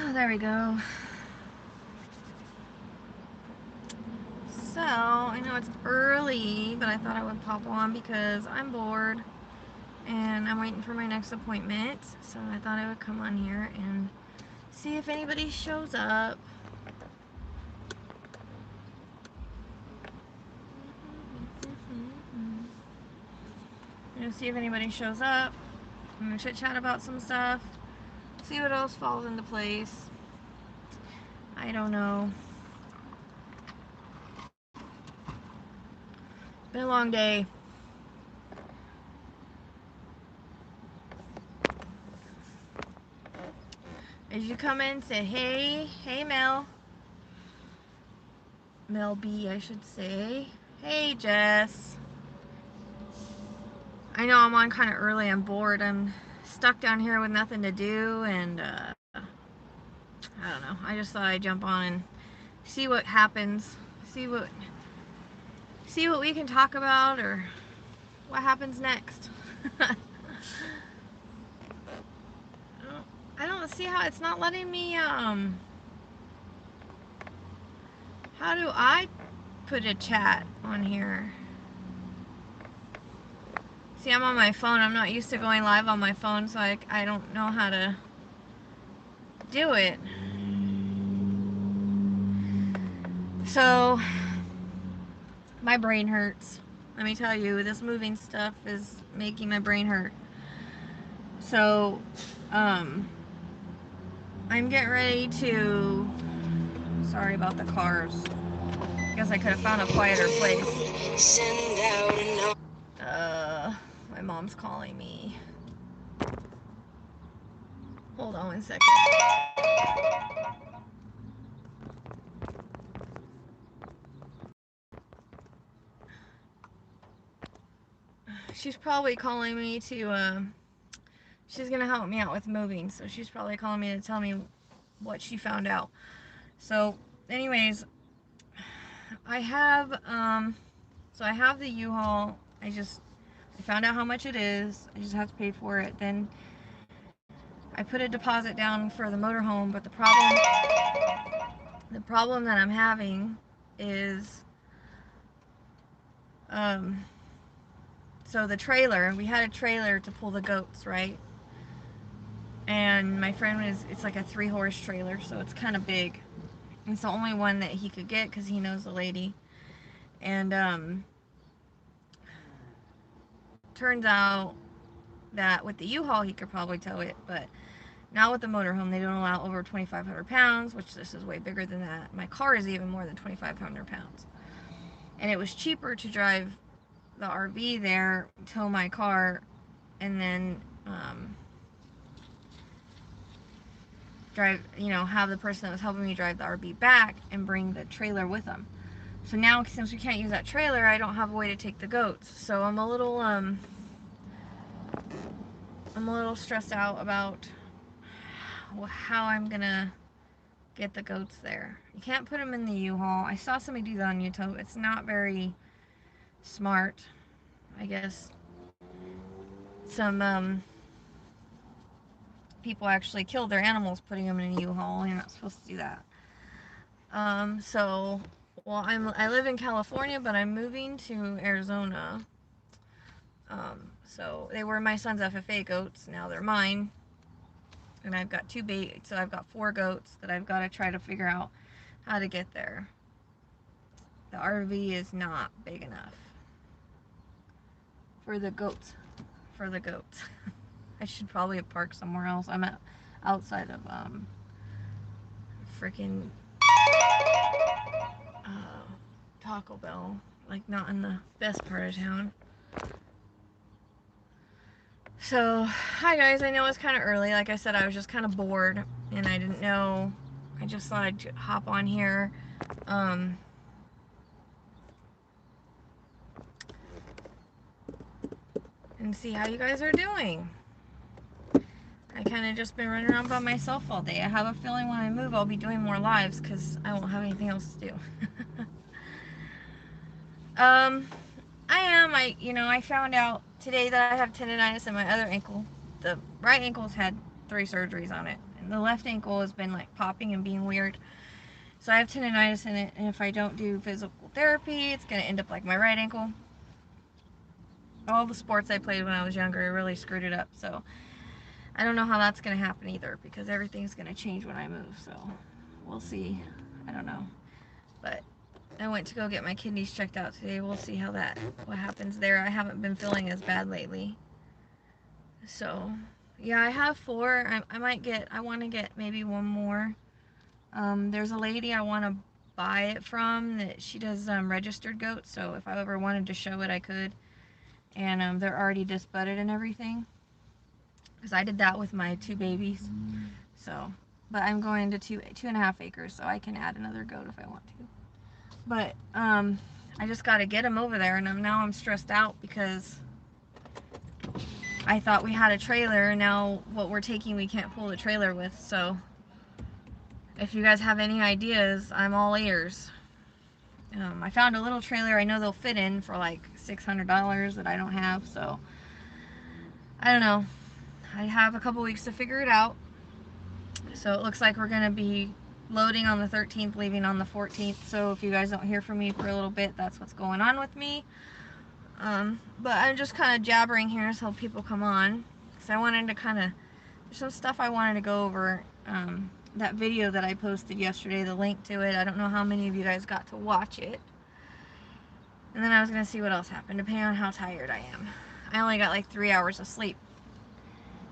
Oh, there we go. So, I know it's early, but I thought I would pop on because I'm bored and I'm waiting for my next appointment. So I thought I would come on here and see if anybody shows up. I'm gonna see if anybody shows up. I'm gonna chit chat about some stuff. See what else falls into place. I don't know. It's been a long day. As you come in, say, hey Mel. Mel B, I should say. Hey Jess. I know I'm on kind of early. I'm bored. I'm stuck down here with nothing to do, and I don't know. I just thought I'd jump on and see what happens. See what we can talk about, or what happens next. I don't see how it's not letting me. How do I put a chat on here? See, I'm on my phone. I'm not used to going live on my phone, so I don't know how to do it. So, my brain hurts. Let me tell you, this moving stuff is making my brain hurt. So, I'm getting ready to... Sorry about the cars. I guess I could have found a quieter place. My mom's calling me. Hold on 1 second. She's probably calling me to, she's gonna help me out with moving, so she's probably calling me to tell me what she found out. So, anyways, I have, so I have the U-Haul. I found out how much it is. I just have to pay for it. Then I put a deposit down for the motorhome, but the problem that I'm having is, so the trailer, we had a trailer to pull the goats, right? And my friend it's like a 3-horse trailer, so it's kind of big. It's the only one that he could get because he knows the lady. And, turns out that with the U-Haul he could probably tow it, but not with the motorhome. They don't allow over 2,500 pounds, which this is way bigger than that. My car is even more than 2,500 pounds. And it was cheaper to drive the RV there, tow my car, and then have the person that was helping me drive the RV back and bring the trailer with them. So now, since we can't use that trailer, I don't have a way to take the goats. So I'm a little stressed out about how I'm gonna get the goats there. You can't put them in the U-Haul. I saw somebody do that on YouTube. It's not very smart. I guess some people actually killed their animals putting them in a U-Haul. You're not supposed to do that. So, well, I live in California, but I'm moving to Arizona. So they were my son's FFA goats. Now they're mine. And I've got so I've got 4 goats that I've got to try to figure out how to get there. The RV is not big enough for the goats. I should probably have parked somewhere else. I'm outside of freaking Taco Bell, like not in the best part of town. So, hi guys, I know it's kind of early. Like I said, I was just kind of bored and I didn't know. I just thought I'd hop on here. And see how you guys are doing. I kind of just been running around by myself all day. I have a feeling when I move I'll be doing more lives because I won't have anything else to do. I found out today that I have tendonitis in my other ankle. The right ankle's had 3 surgeries on it. And the left ankle has been like popping and being weird. So I have tendonitis in it, and if I don't do physical therapy, it's going to end up like my right ankle. All the sports I played when I was younger really screwed it up. So I don't know how that's going to happen either, because everything's going to change when I move. So we'll see. I don't know. But I went to go get my kidneys checked out today. We'll see what happens there. I haven't been feeling as bad lately. So, yeah, I have 4. I want to get maybe 1 more. There's a lady I want to buy it from that she does registered goats. So if I ever wanted to show it, I could. And they're already disbudded and everything. Because I did that with my 2 babies. So, but I'm going to 2.5 acres, so I can add another goat if I want to. But I just got to get them over there, and now I'm stressed out because I thought we had a trailer, and now what we're taking we can't pull the trailer with. So if you guys have any ideas, I'm all ears. I found a little trailer I know they'll fit in for like $600 that I don't have, so I don't know. I have a couple weeks to figure it out. So it looks like we're going to be loading on the 13th, leaving on the 14th. So if you guys don't hear from me for a little bit, that's what's going on with me. But I'm just kind of jabbering here so people come on. Because I wanted to there's some stuff I wanted to go over. That video that I posted yesterday, the link to it, I don't know how many of you guys got to watch it. And then I was going to see what else happened, depending on how tired I am. I only got like 3 hours of sleep.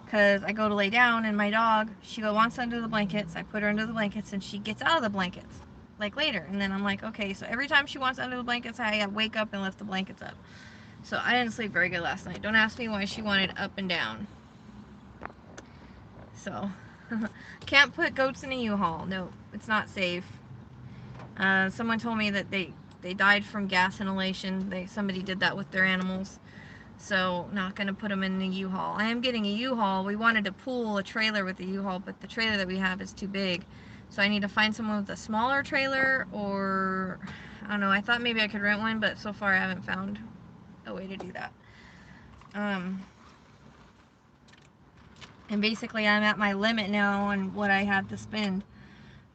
Because I go to lay down, and my dog, she wants under the blankets. I put her under the blankets, and she gets out of the blankets, like later. And then I'm like, okay, so every time she wants under the blankets, I wake up and lift the blankets up. So I didn't sleep very good last night. Don't ask me why she wanted up and down. So, can't put goats in a U-Haul. No, it's not safe. Someone told me that they died from gas inhalation. Somebody did that with their animals. So, not going to put them in the U-Haul. I am getting a U-Haul. We wanted to pool a trailer with the U-Haul, but the trailer that we have is too big. So, I need to find someone with a smaller trailer, or, I don't know, I thought maybe I could rent one, but so far I haven't found a way to do that. And basically I'm at my limit now on what I have to spend.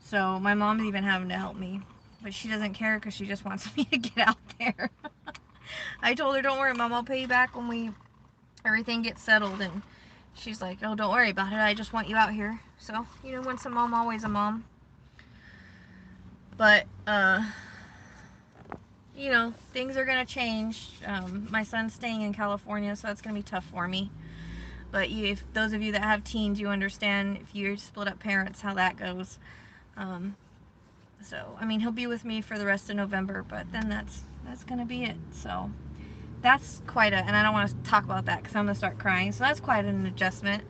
So, my mom's even having to help me. But she doesn't care because she just wants me to get out there. I told her, don't worry, Mom, I'll pay you back when everything gets settled. And she's like, oh, don't worry about it. I just want you out here. So, once a mom, always a mom. But, things are going to change. My son's staying in California, so that's going to be tough for me. But if those of you that have teens, you understand if you're split up parents, how that goes. So, I mean, he'll be with me for the rest of November, but then that's going to be it. So, that's and I don't want to talk about that because I'm going to start crying. So, that's quite an adjustment.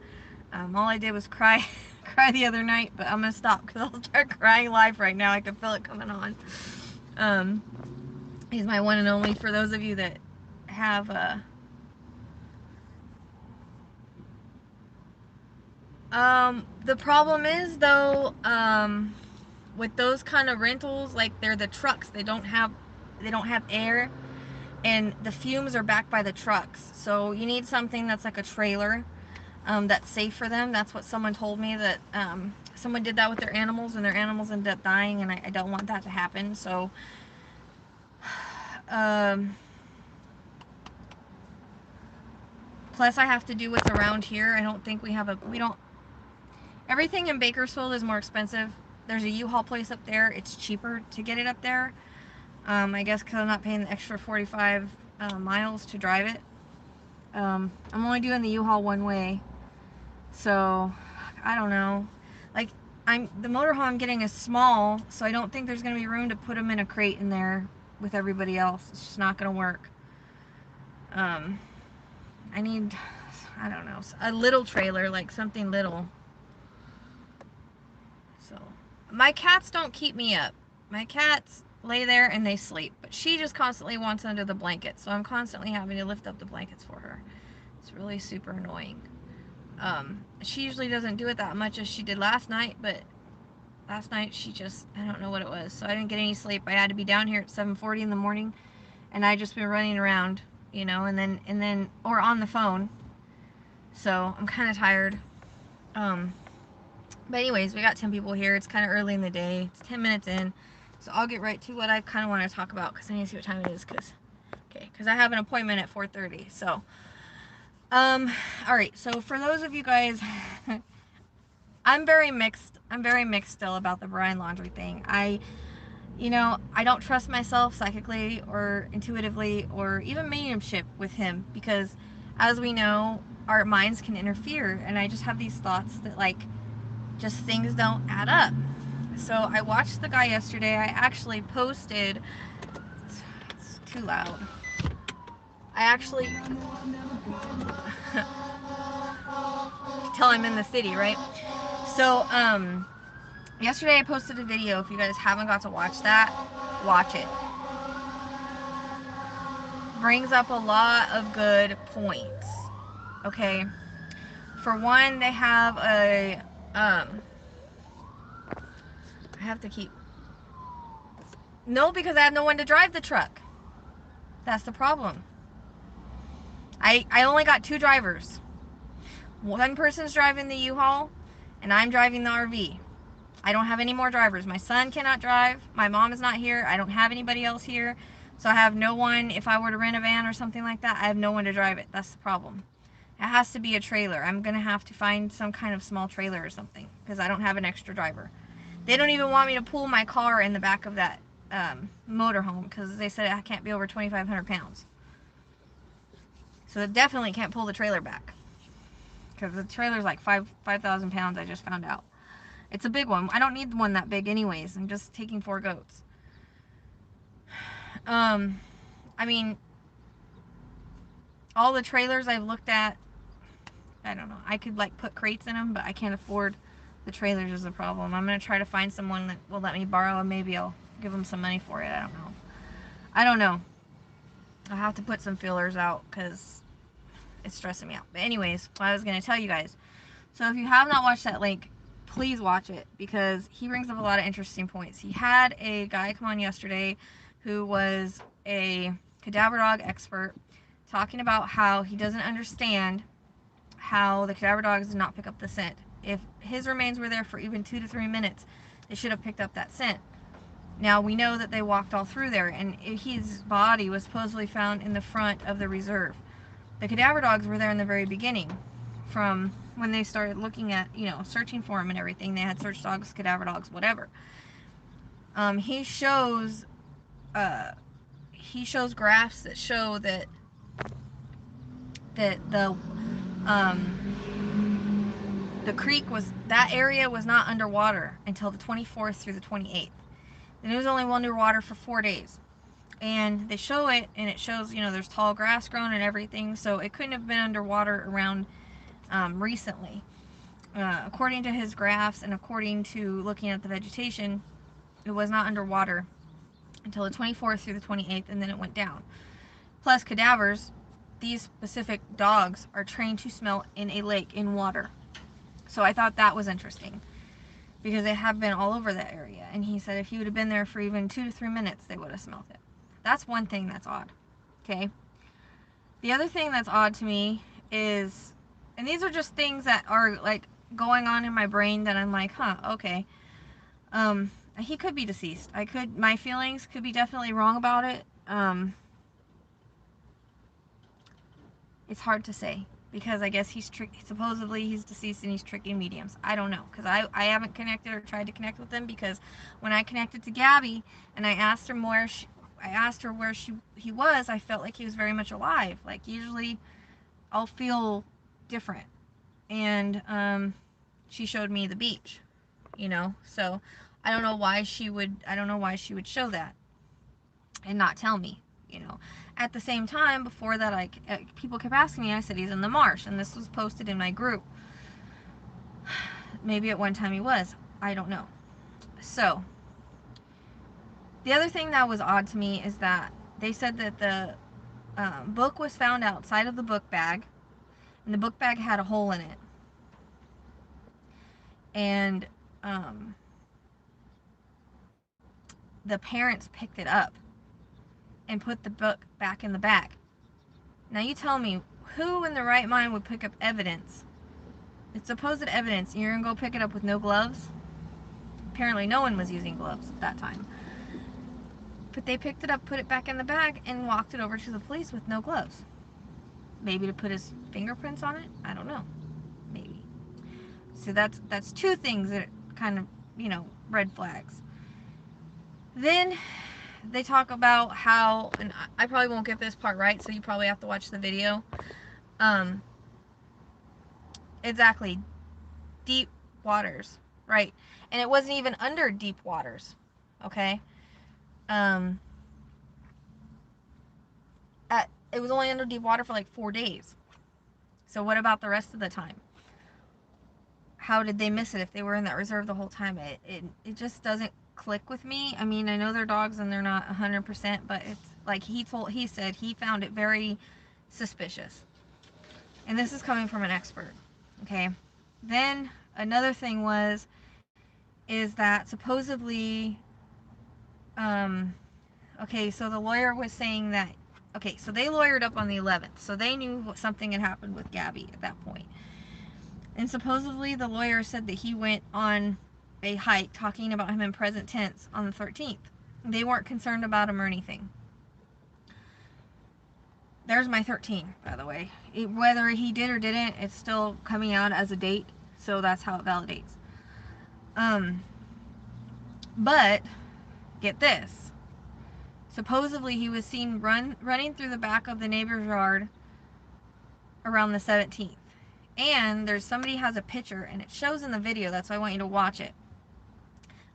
All I did was cry the other night, but I'm going to stop because I'll start crying live right now. I can feel it coming on. He's my one and only. For those of you that have the problem is, though, with those kind of rentals, like, they're the trucks, they don't have air, and the fumes are back by the trucks. So you need something that's like a trailer, that's safe for them. That's what someone told me, that someone did that with their animals, and their animals ended up dying, and I don't want that to happen. So plus I have to do what's around here. I don't think everything in Bakersfield is more expensive. There's a U-Haul place up there. It's cheaper to get it up there. I guess because I'm not paying the extra 45 miles to drive it. I'm only doing the U-Haul one way. So, I don't know. Like, the motorhome I'm getting is small, so I don't think there's going to be room to put them in a crate in there with everybody else. It's just not going to work. I need, I don't know, a little trailer, like something little. So, my cats don't keep me up. My cats lay there and they sleep, but she just constantly wants under the blanket, so I'm constantly having to lift up the blankets for her. It's really super annoying. She usually doesn't do it that much as she did last night, but last night she just, I don't know what it was, so I didn't get any sleep. I had to be down here at 7:40 in the morning, and I just been running around, and then or on the phone. So I'm kind of tired. Um, but anyways, we got 10 people here. It's kind of early in the day. It's 10 minutes in. So I'll get right to what I kind of want to talk about because I need to see what time it is because I have an appointment at 4:30. So, all right. So for those of you guys, I'm very mixed. I'm very mixed still about the Brian Laundrie thing. I don't trust myself psychically or intuitively or even mediumship with him because, as we know, our minds can interfere. And I just have these thoughts that, like, just things don't add up. So I watched the guy yesterday. I actually posted. It's too loud. I actually. Tell I'm in the city, right? So, yesterday I posted a video. If you guys haven't got to watch that, watch it. Brings up a lot of good points. Okay. For one, they have I have to keep. No, because I have no one to drive the truck. That's the problem. I only got 2 drivers. One person's driving the U-Haul, and I'm driving the RV. I don't have any more drivers. My son cannot drive. My mom is not here. I don't have anybody else here. So I have no one. If I were to rent a van or something like that, I have no one to drive it. That's the problem. It has to be a trailer. I'm going to have to find some kind of small trailer or something because I don't have an extra driver. They don't even want me to pull my car in the back of that motorhome because they said I can't be over 2,500 pounds. So it definitely can't pull the trailer back because the trailer's like 5,000 pounds. I just found out. It's a big one. I don't need one that big anyways. I'm just taking 4 goats. I mean, all the trailers I've looked at, I don't know. I could like put crates in them, but I can't afford the trailers is the problem. I'm going to try to find someone that will let me borrow and maybe I'll give them some money for it. I don't know. I'll have to put some fillers out because it's stressing me out. But anyways, what I was going to tell you guys. So if you have not watched that link, please watch it because he brings up a lot of interesting points. He had a guy come on yesterday who was a cadaver dog expert talking about how he doesn't understand how the cadaver dogs did not pick up the scent. If his remains were there for even 2 to 3 minutes, they should have picked up that scent. Now, we know that they walked all through there, and his body was supposedly found in the front of the reserve. The cadaver dogs were there in the very beginning, from when they started looking at, searching for him and everything. They had search dogs, cadaver dogs, whatever. He shows graphs that show that the creek that area was not underwater until the 24th through the 28th. And it was only underwater for 4 days. And they show it, and it shows, there's tall grass growing and everything, so it couldn't have been underwater around recently. According to his graphs and according to looking at the vegetation, it was not underwater until the 24th through the 28th, and then it went down. Plus, cadavers, these specific dogs are trained to smell in a lake, in water. So I thought that was interesting because they have been all over that area. And he said if he would have been there for even 2 to 3 minutes, they would have smelled it. That's one thing that's odd. Okay. The other thing that's odd to me is, and these are just things that are like going on in my brain that I'm like, okay. He could be deceased. My feelings could be definitely wrong about it. It's hard to say because I guess supposedly he's deceased and he's tricking mediums. I don't know because I haven't connected or tried to connect with him because when I connected to Gabby and I asked her where he was, I felt like he was very much alive. Like usually I'll feel different. And she showed me the beach, so I don't know why she would show that and not tell me. At the same time, before that, people kept asking me. I said he's in the marsh, and this was posted in my group. Maybe at one time he was. I don't know. So the other thing that was odd to me is that they said that the book was found outside of the book bag, and the book bag had a hole in it. And the parents picked it up and put the book back in the bag. Now you tell me, who in the right mind would pick up evidence It's supposed evidence. You're gonna go pick it up with no gloves. Apparently no one was using gloves at that time. But they picked it up, put it back in the bag, and walked it over to the police with no gloves. Maybe to put his fingerprints on it? I don't know. Maybe. So that's two things that kind of, red flags. Then they talk about how, and I probably won't get this part right, so you probably have to watch the video. Exactly. Deep waters, right? And it wasn't even under deep waters, okay? It was only under deep water for like 4 days. So what about the rest of the time? How did they miss it if they were in that reserve the whole time? It just doesn't click with me. I mean, I know they're dogs and they're not 100%, but it's like he said he found it very suspicious. And this is coming from an expert, okay? Then another thing is that supposedly, okay, so the lawyer was saying that, okay, so they lawyered up on the 11th, so they knew something had happened with Gabby at that point. And supposedly the lawyer said that he went on a hike talking about him in present tense on the 13th. They weren't concerned about him or anything. There's my 13, by the way. Whether he did or didn't, it's still coming out as a date, so that's how it validates. But get this. Supposedly he was seen running through the back of the neighbor's yard around the 17th. And somebody has a picture, and it shows in the video, that's why I want you to watch it.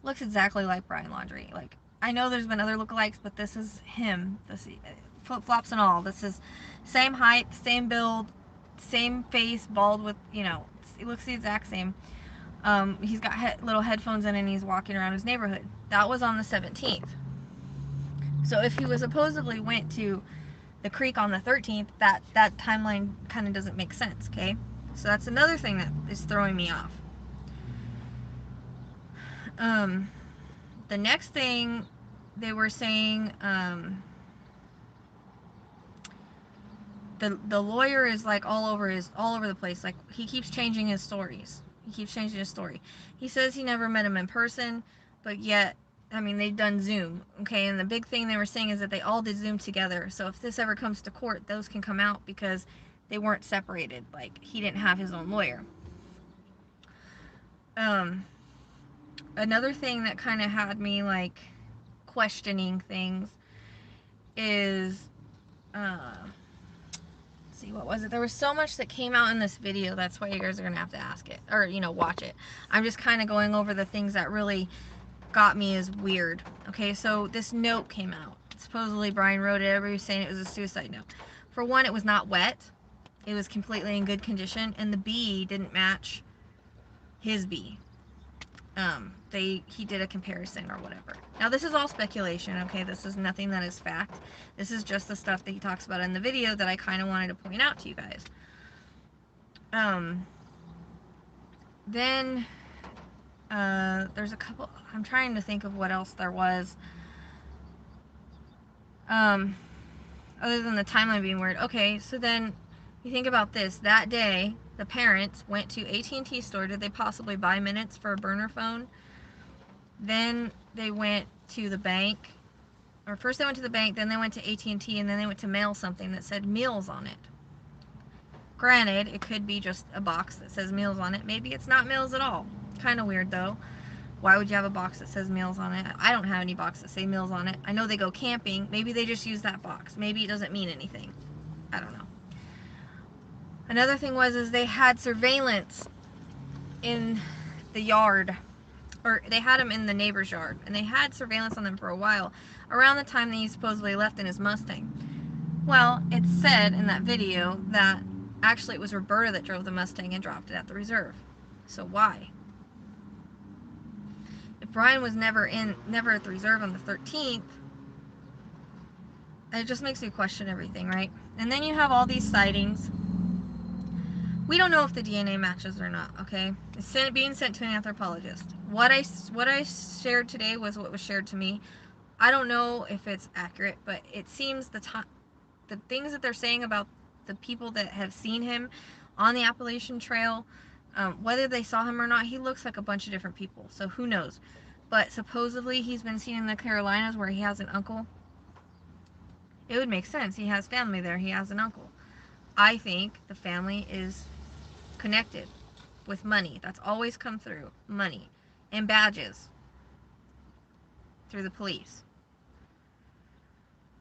Looks exactly like Brian Laundrie. Like, I know there's been other lookalikes, but this is him. This flip-flops and all. This is same height, same build, same face, bald with, it looks the exact same. He's got little headphones in and he's walking around his neighborhood. That was on the 17th. So if he was supposedly went to the creek on the 13th, that timeline kind of doesn't make sense, okay? So that's another thing that is throwing me off. The next thing they were saying, the lawyer is like all over the place. Like, he keeps changing his stories. He says he never met him in person, but yet, I mean, they've done Zoom, okay? And the big thing they were saying is that they all did Zoom together. So if this ever comes to court, those can come out because they weren't separated. Like, he didn't have his own lawyer. Another thing that kind of had me, like, questioning things is, see, what was it? There was so much that came out in this video, that's why you guys are going to have to ask it, or, watch it. I'm just kind of going over the things that really got me as weird. Okay, so this note came out. Supposedly Brian wrote it. Everybody was saying it was a suicide note. For one, it was not wet. It was completely in good condition, and the bee didn't match his bee. He did a comparison or whatever. Now, this is all speculation, okay? This is nothing that is fact. This is just the stuff that he talks about in the video that I kind of wanted to point out to you guys. Then there's a couple, I'm trying to think of what else there was. Other than the timeline being weird. Okay, so then you think about this. That day, the parents went to AT&T store. Did they possibly buy minutes for a burner phone? Then they went to the bank. Or first they went to the bank, then they went to AT&T, and then they went to mail something that said meals on it. Granted, it could be just a box that says meals on it. Maybe it's not meals at all. Kind of weird, though. Why would you have a box that says meals on it? I don't have any box that say meals on it. I know they go camping. Maybe they just use that box. Maybe it doesn't mean anything. I don't know. Another thing is they had surveillance in the yard. Or they had him in the neighbor's yard. And they had surveillance on them for a while. Around the time that he supposedly left in his Mustang. Well, it's said in that video that actually it was Roberta that drove the Mustang and dropped it at the reserve. So why? If Brian was never at the reserve on the 13th, it just makes me question everything, right? And then you have all these sightings. We don't know if the DNA matches or not, okay? It's being sent to an anthropologist. What I shared today was what was shared to me. I don't know if it's accurate, but it seems the things that they're saying about the people that have seen him on the Appalachian Trail, Whether they saw him or not, he looks like a bunch of different people, so who knows. But supposedly he's been seen in the Carolinas where he has an uncle. It would make sense. He has family there. He has an uncle. I think the family is connected with money. That's always come through. Money. And badges. Through the police.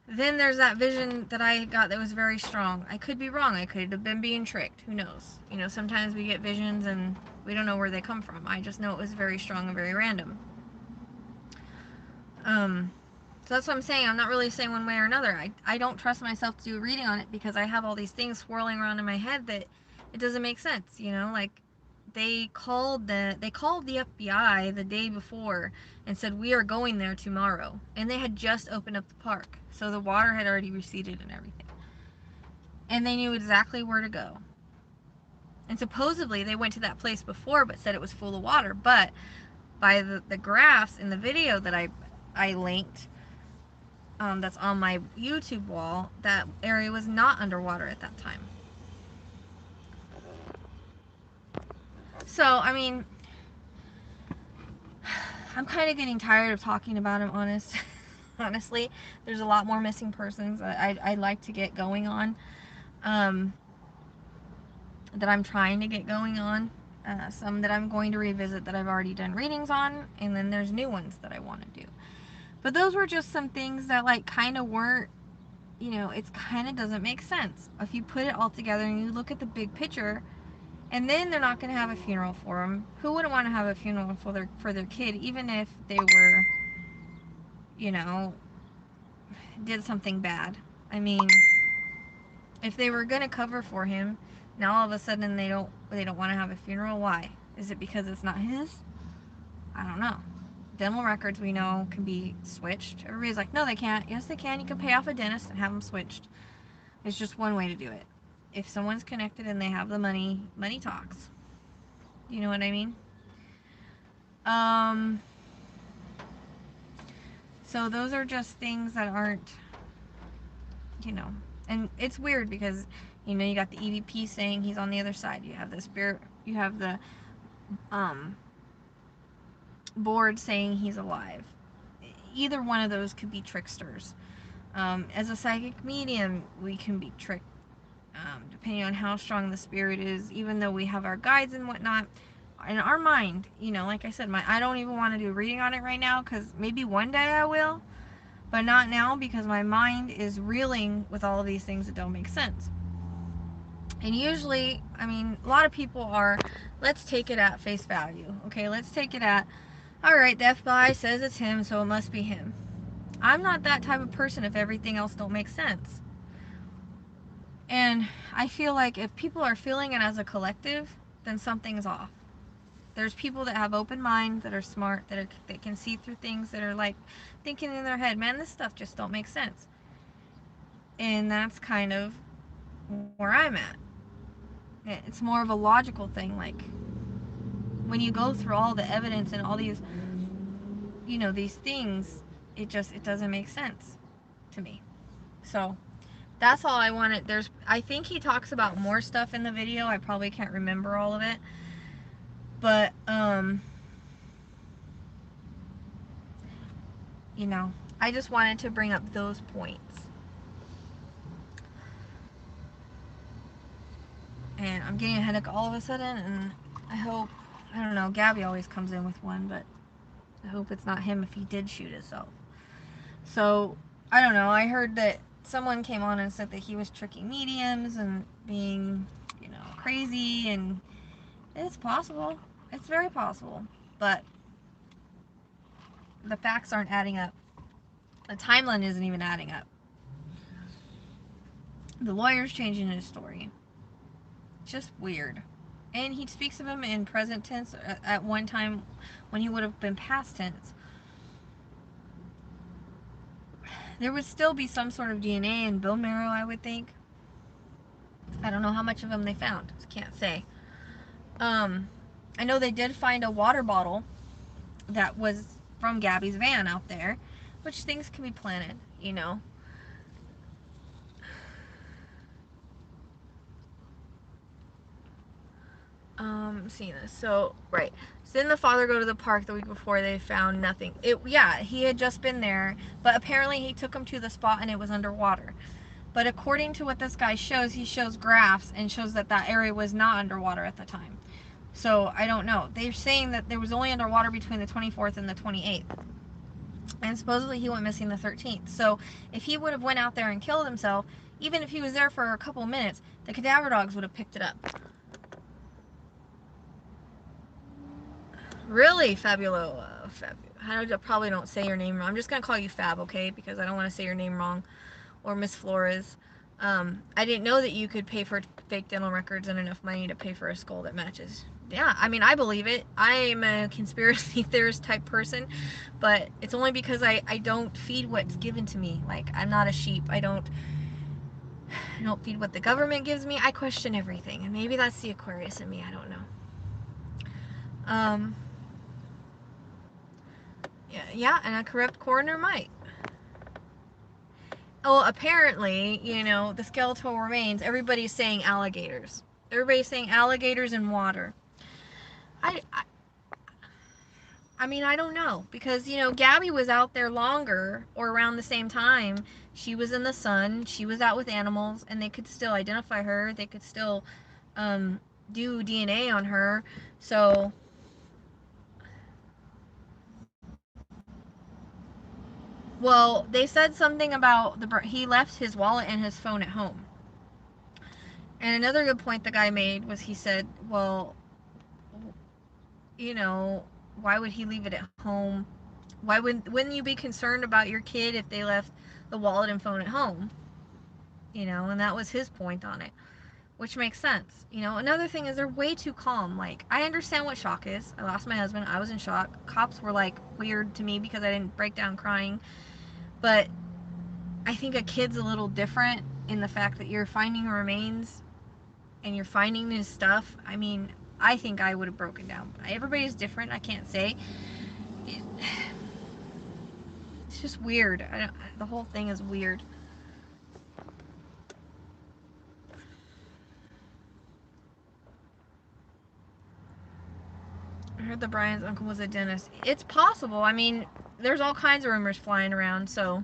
Then there's that vision that I got that was very strong. I could be wrong. I could have been being tricked. Who knows? You know, sometimes we get visions and we don't know where they come from. I just know it was very strong and very random. So that's what I'm saying. I'm not really saying one way or another. I don't trust myself to do a reading on it because I have all these things swirling around in my head that it doesn't make sense, you know? Like, they called the FBI the day before and said, we are going there tomorrow. And they had just opened up the park. So the water had already receded and everything. And they knew exactly where to go. And supposedly they went to that place before but said it was full of water. But by the graphs in the video that I linked, that's on my YouTube wall, that area was not underwater at that time. So, I mean, I'm kind of getting tired of talking about him, honestly. There's a lot more missing persons I'd like to get going on, that I'm trying to get going on. Some that I'm going to revisit that I've already done readings on, and then there's new ones that I want to do. But those were just some things that, like, kind of weren't, you know, it kind of doesn't make sense. If you put it all together and you look at the big picture, and then they're not going to have a funeral for him. Who wouldn't want to have a funeral for their kid, even if they were, you know, did something bad? I mean, if they were going to cover for him, now all of a sudden they don't want to have a funeral. Why? Is it because it's not his? I don't know. Dental records, we know, can be switched. Everybody's like, no, they can't. Yes, they can. You can pay off a dentist and have them switched. It's just one way to do it. If someone's connected and they have the money, money talks. You know what I mean? So those are just things that aren't, you know, and it's weird because, you know, you got the EVP saying he's on the other side. You have the spirit, you have the board saying he's alive. Either one of those could be tricksters. As a psychic medium, we can be tricked, depending on how strong the spirit is, even though we have our guides and whatnot. In our mind, you know, like I said, I don't even want to do a reading on it right now, because maybe one day I will, but not now, because my mind is reeling with all of these things that don't make sense. And usually, I mean, a lot of people are, let's take it at face value. Okay, let's take it at, alright, the FBI says it's him, so it must be him. I'm not that type of person if everything else don't make sense. And I feel like if people are feeling it as a collective, then something's off. There's people that have open minds, that are smart, that can see through things, that are like thinking in their head, man, this stuff just don't make sense. And that's kind of where I'm at. It's more of a logical thing. Like, when you go through all the evidence and all these, you know, these things, it doesn't make sense to me. So that's all I wanted. I think he talks about more stuff in the video. I probably can't remember all of it. But, you know, I just wanted to bring up those points. And I'm getting a headache all of a sudden, and I don't know, Gabby always comes in with one, but I hope it's not him if he did shoot himself. So, I don't know, I heard that someone came on and said that he was tricking mediums and being, you know, crazy, and it's possible. It's very possible. But the facts aren't adding up. The timeline isn't even adding up. The lawyer's changing his story. Just weird. And he speaks of him in present tense at one time when he would have been past tense. There would still be some sort of DNA in bone marrow, I would think. I don't know how much of them they found. Can't say. I know they did find a water bottle that was from Gabby's van out there, which things can be planted, you know. Seeing this. So, right. So then the father go to the park the week before. They found nothing. Yeah, he had just been there, but apparently he took him to the spot and it was underwater. But according to what this guy shows, he shows graphs and shows that that area was not underwater at the time. So I don't know. They're saying that there was only underwater between the 24th and the 28th. And supposedly he went missing the 13th. So if he would have went out there and killed himself, even if he was there for a couple of minutes, the cadaver dogs would have picked it up. Really, Fabulo. I probably don't say your name wrong. I'm just going to call you Fab, okay? Because I don't want to say your name wrong. Or Miss Flores. I didn't know that you could pay for fake dental records and enough money to pay for a skull that matches. Yeah, I mean, I believe it. I'm a conspiracy theorist type person, but it's only because I don't feed what's given to me. Like, I'm not a sheep. I don't feed what the government gives me. I question everything, and maybe that's the Aquarius in me. I don't know. Um, yeah, and a corrupt coroner might. Well, apparently, the skeletal remains, everybody's saying alligators. Everybody's saying alligators in water. I, I, I mean, I don't know. Because, Gabby was out there longer, or around the same time. She was in the sun. She was out with animals, and they could still identify her. They could still do DNA on her. So, well, they said something about he left his wallet and his phone at home. And another good point the guy made was he said, well, why would he leave it at home? Wouldn't you be concerned about your kid if they left the wallet and phone at home? And that was his point on it, which makes sense. Another thing is they're way too calm. Like, I understand what shock is. I lost my husband. I was in shock. Cops were like weird to me because I didn't break down crying. But I think a kid's a little different in the fact that you're finding remains and you're finding his stuff. I mean, I think I would have broken down. Everybody's different. I can't say. It's just weird. The whole thing is weird. I heard that Brian's uncle was a dentist. It's possible. I mean, there's all kinds of rumors flying around, so.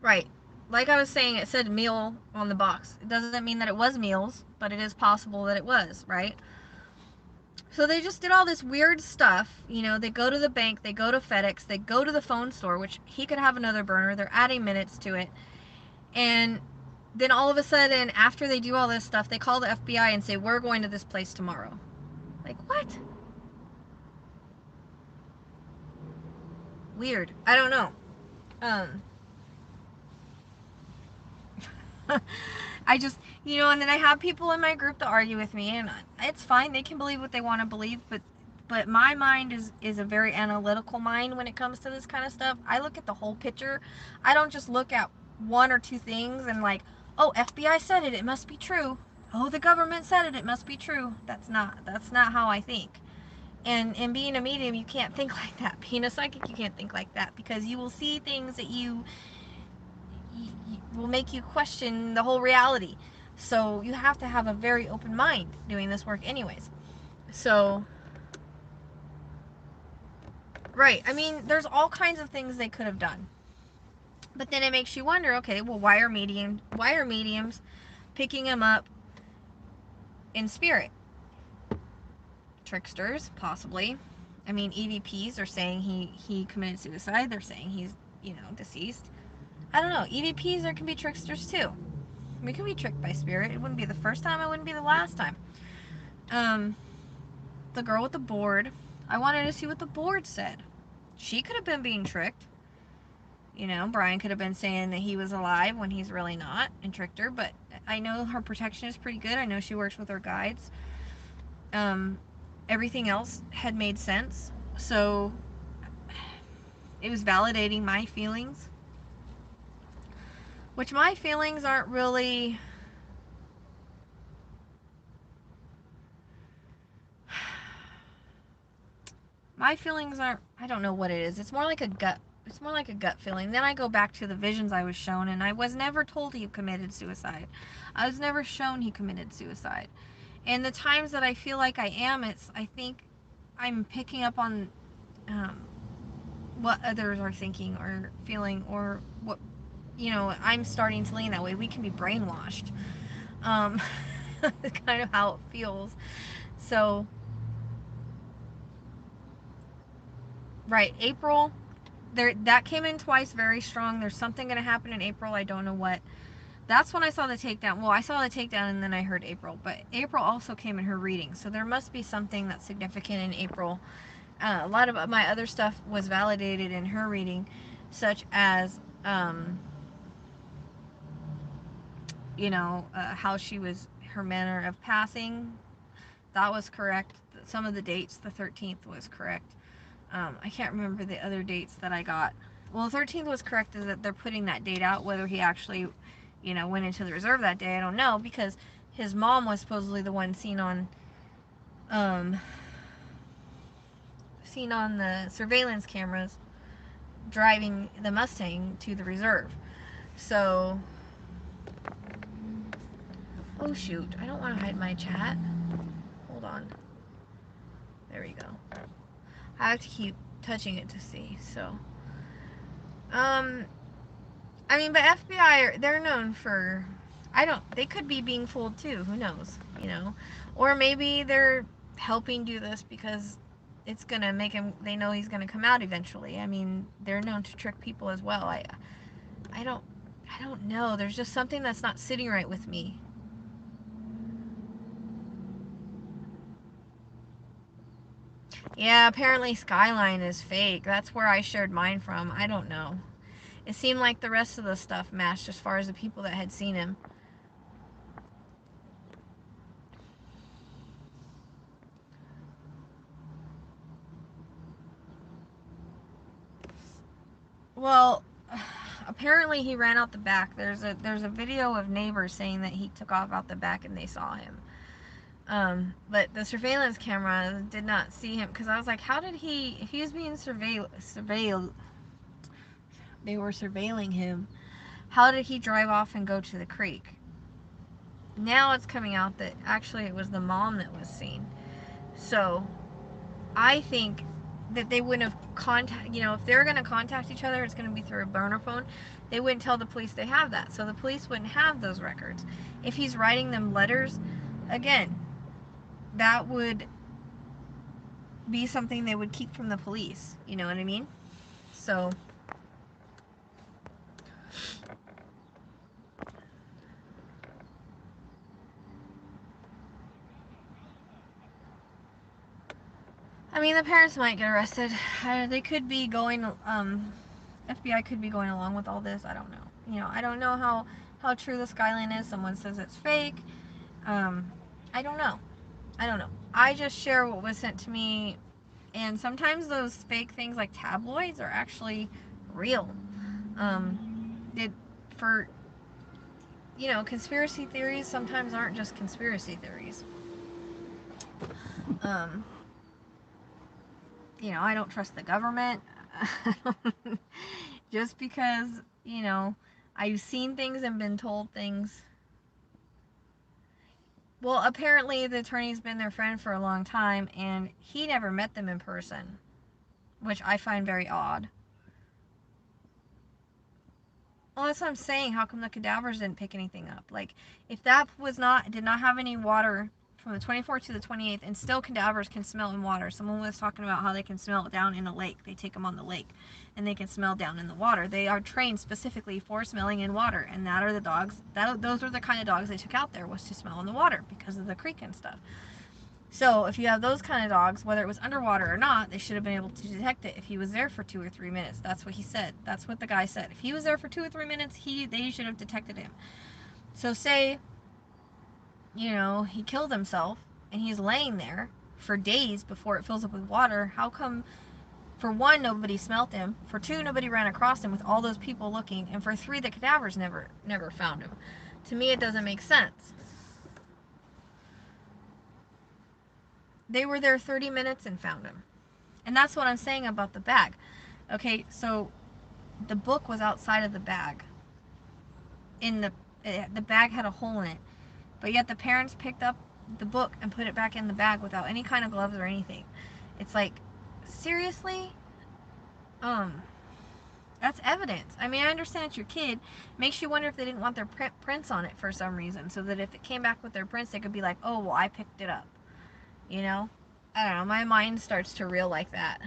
Right. Like I was saying, it said meal on the box. It doesn't mean that it was meals, but it is possible that it was, right? So they just did all this weird stuff. They go to the bank, they go to FedEx, they go to the phone store, which he could have another burner. They're adding minutes to it. And then all of a sudden, after they do all this stuff, they call the FBI and say, we're going to this place tomorrow. Like, what? Weird. I don't know. I just, and then I have people in my group that argue with me, and it's fine. They can believe what they want to believe, but my mind is a very analytical mind when it comes to this kind of stuff. I look at the whole picture. I don't just look at one or two things and like, oh, FBI said it must be true. Oh, the government said it must be true. That's not how I think. And being a medium, you can't think like that. Being a psychic, you can't think like that, because you will see things that you will make you question the whole reality. So you have to have a very open mind doing this work anyways. So, right, I mean, there's all kinds of things they could have done. But then it makes you wonder, okay, well, why are mediums picking him up in spirit? Tricksters, possibly. I mean, EVPs are saying he committed suicide. They're saying he's, deceased. I don't know. EVPs, there can be tricksters too. We can be tricked by spirit. It wouldn't be the first time. It wouldn't be the last time. The girl with the board. I wanted to see what the board said. She could have been being tricked. Brian could have been saying that he was alive when he's really not, and tricked her. But I know her protection is pretty good. I know she works with her guides. Everything else had made sense. So it was validating my feelings. Which my feelings aren't really... My feelings aren't... I don't know what it is. It's more like a gut feeling. Then I go back to the visions I was shown, and I was never told he committed suicide. I was never shown he committed suicide. And the times that I feel like I am, I think I'm picking up on um, what others are thinking or feeling, or what, I'm starting to lean that way. We can be brainwashed. Um, That's kind of how it feels. So, right, April, that came in twice, very strong. There's something going to happen in April. I don't know what. That's when I saw the takedown. Well, I saw the takedown and then I heard April. But April also came in her reading. So there must be something that's significant in April. A lot of my other stuff was validated in her reading, such as, how she was, her manner of passing. That was correct. Some of the dates, the 13th was correct. I can't remember the other dates that I got. Well, the 13th was correct, is that they're putting that date out. Whether he actually, went into the reserve that day, I don't know, because his mom was supposedly the one um, seen on the surveillance cameras driving the Mustang to the reserve. So, oh shoot, I don't want to hide my chat. Hold on. There we go. I have to keep touching it to see. So, um, I mean, but FBI, they're known for, they could be being fooled too. Who knows, Or maybe they're helping do this because it's going to make him, they know he's going to come out eventually. I mean, they're known to trick people as well. I don't, I don't know. There's just something that's not sitting right with me. Yeah, apparently Skyline is fake. That's where I shared mine from. I don't know. It seemed like the rest of the stuff matched as far as the people that had seen him. Well, apparently he ran out the back. There's a video of neighbors saying that he took off out the back and they saw him. But the surveillance camera did not see him, because I was like, how did he, if he was being surveilled, they were surveilling him, how did he drive off and go to the creek? Now it's coming out that actually it was the mom that was seen. So I think that they wouldn't have if they're going to contact each other, it's going to be through a burner phone. They wouldn't tell the police they have that. So the police wouldn't have those records. If he's writing them letters, again, that would be something they would keep from the police. You know what I mean? So, I mean, the parents might get arrested. They could be going, FBI could be going along with all this. I don't know. I don't know how true the Skyline is. Someone says it's fake. I don't know. I just share what was sent to me, and sometimes those fake things like tabloids are actually real. It for conspiracy theories sometimes aren't just conspiracy theories. Um, I don't trust the government. Just because, I've seen things and been told things. Well, apparently the attorney's been their friend for a long time, and he never met them in person, which I find very odd. Well, that's what I'm saying. How come the cadavers didn't pick anything up? Like, if that did not have any water from the 24th to the 28th, and still cadavers can smell in water. Someone was talking about how they can smell it down in a lake. They take them on the lake, and they can smell down in the water. They are trained specifically for smelling in water, and that are the dogs. Those are the kind of dogs they took out there, was to smell in the water because of the creek and stuff. So if you have those kind of dogs, whether it was underwater or not, they should have been able to detect it if he was there for 2 or 3 minutes. That's what he said. That's what the guy said. If he was there for 2 or 3 minutes, they should have detected him. So say, he killed himself and he's laying there for days before it fills up with water. How come, for one, nobody smelt him, for two, nobody ran across him with all those people looking, and for three, the cadavers never found him? To me, it doesn't make sense. They were there 30 minutes and found him. And that's what I'm saying about the bag. Okay, so the book was outside of the bag. The bag had a hole in it. But yet the parents picked up the book and put it back in the bag without any kind of gloves or anything. It's like, seriously? Um, that's evidence. I mean, I understand it's your kid. Makes you wonder if they didn't want their prints on it for some reason, so that if it came back with their prints, they could be like, oh, well, I picked it up. You know? I don't know. My mind starts to reel like that.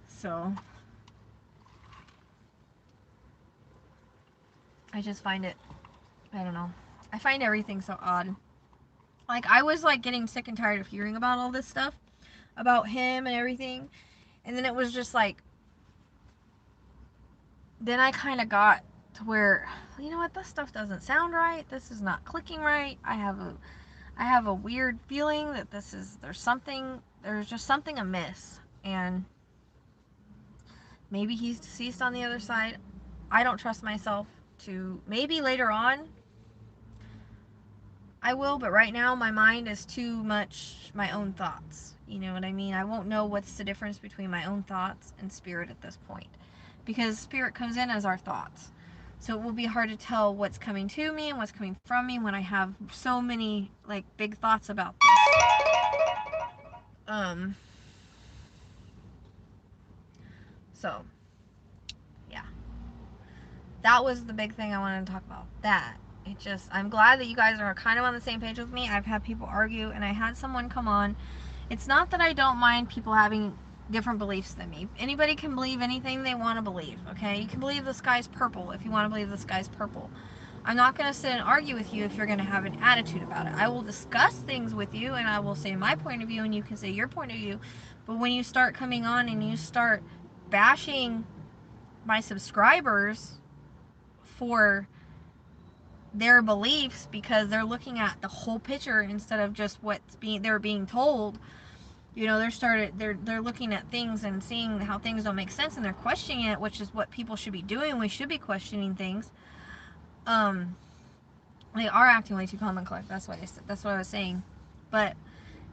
So, I just find it, I don't know. I find everything so odd. Like, I was, like, getting sick and tired of hearing about all this stuff. About him and everything. And then it was just like, then I kind of got to where, you know what, this stuff doesn't sound right. This is not clicking right. I have a weird feeling that there's just something amiss. And maybe he's deceased on the other side. I don't trust myself to, maybe later on I will, but right now my mind is too much my own thoughts. You know what I mean? I won't know what's the difference between my own thoughts and spirit at this point. Because spirit comes in as our thoughts. So it will be hard to tell what's coming to me and what's coming from me when I have so many like big thoughts about this. Um so yeah. That was the big thing I wanted to talk about. That. It just, I'm glad that you guys are kind of on the same page with me. I've had people argue, and I had someone come on. It's not that I don't mind people having different beliefs than me. Anybody can believe anything they want to believe, okay? You can believe the sky's purple if you want to believe the sky's purple. I'm not going to sit and argue with you if you're going to have an attitude about it. I will discuss things with you, and I will say my point of view, and you can say your point of view. But when you start coming on and you start bashing my subscribers for their beliefs because they're looking at the whole picture instead of just what's they're being told, you know, they're looking at things and seeing how things don't make sense, and they're questioning it, which is what people should be doing. We should be questioning things. They are acting way too calm and collected. That's what I was saying. But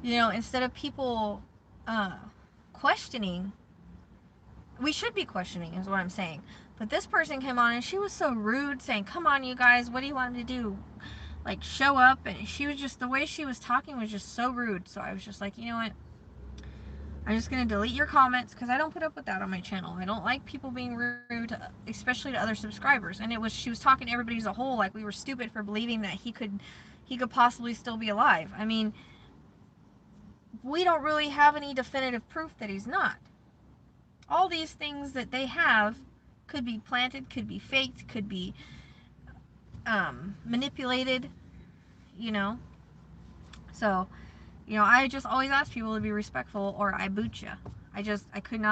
you know, instead of people questioning, we should be questioning is what I'm saying. But this person came on and she was so rude, saying, come on you guys, what do you want me to do, like show up? And she was just, the way she was talking was just so rude. So I was just like, you know what, I'm just going to delete your comments, because I don't put up with that on my channel. I don't like people being rude, especially to other subscribers. And she was talking to everybody as a whole like we were stupid for believing that he could possibly still be alive. I mean, we don't really have any definitive proof that he's not. All these things that they have could be planted, could be faked, could be manipulated, you know. So, you know, I just always ask people to be respectful, or I boot you. I couldn't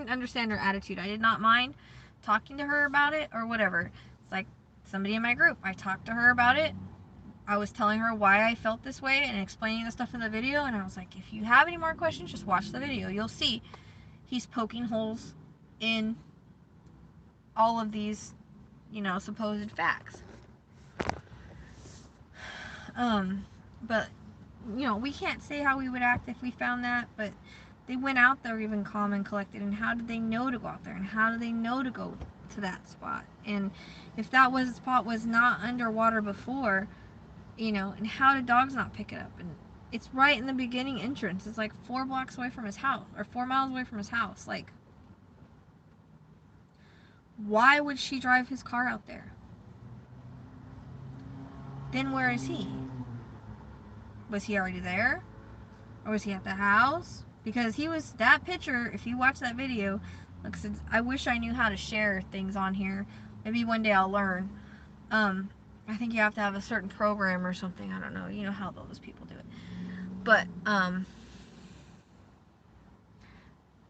understand her attitude. I did not mind talking to her about it or whatever. It's like somebody in my group. I talked to her about it. I was telling her why I felt this way and explaining the stuff in the video, and I was like, if you have any more questions, just watch the video. You'll see he's poking holes in all of these, you know, supposed facts. But you know, we can't say how we would act if we found that, but they went out there even calm and collected, and how did they know to go out there, and how did they know to go to that spot? And if that spot was not underwater before, you know, and how did dogs not pick it up? And it's right in the beginning entrance. It's like 4 blocks away from his house, or 4 miles away from his house. Like, why would she drive his car out there? Then where is he? Was he already there? Or was he at the house? Because he was, that picture, if you watch that video, looks, I wish I knew how to share things on here. Maybe one day I'll learn. I think you have to have a certain program or something. I don't know. You know how those people do it. But,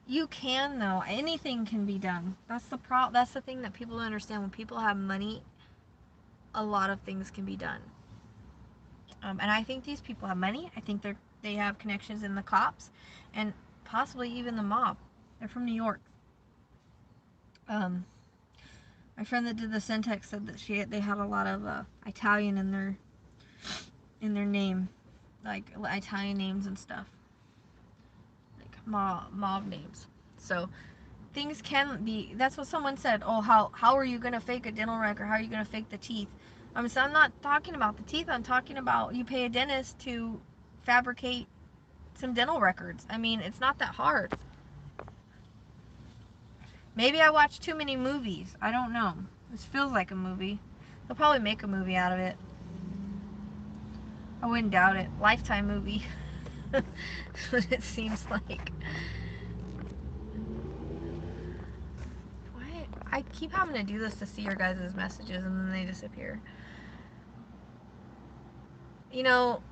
you can, though. Anything can be done. That's the thing that people don't understand. When people have money, a lot of things can be done. And I think these people have money. I think they have connections in the cops, and possibly even the mob. They're from New York. My friend that did the Centex said that they had a lot of Italian in their name, like Italian names and stuff, like mob names. So things can be. That's what someone said. Oh, how are you gonna fake a dental record? How are you gonna fake the teeth? So I'm not talking about the teeth. I'm talking about you pay a dentist to fabricate some dental records. I mean, it's not that hard. Maybe I watch too many movies. I don't know. This feels like a movie. They'll probably make a movie out of it. I wouldn't doubt it. Lifetime movie. That's what it seems like. What? I keep having to do this to see your guys' messages and then they disappear. You know,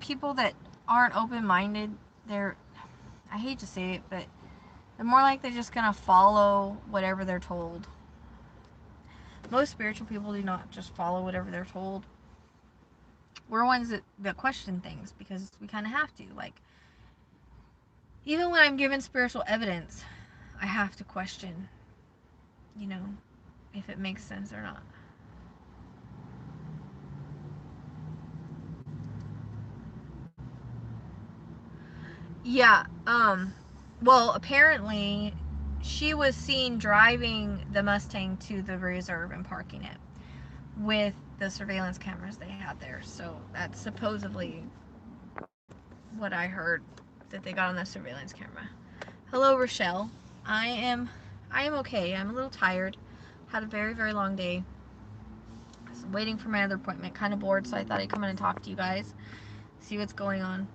people that aren't open-minded, I hate to say it, but they're more like they're just gonna follow whatever they're told. Most spiritual people do not just follow whatever they're told. We're ones that question things because we kind of have to. Like, even when I'm given spiritual evidence, I have to question, if it makes sense or not. Yeah, well, apparently she was seen driving the Mustang to the reserve and parking it with the surveillance cameras they had there. So that's supposedly what I heard that they got on the surveillance camera. Hello, Rochelle. I am okay. I'm a little tired. Had a very, very long day. I was waiting for my other appointment. Kind of bored, so I thought I'd come in and talk to you guys, see what's going on.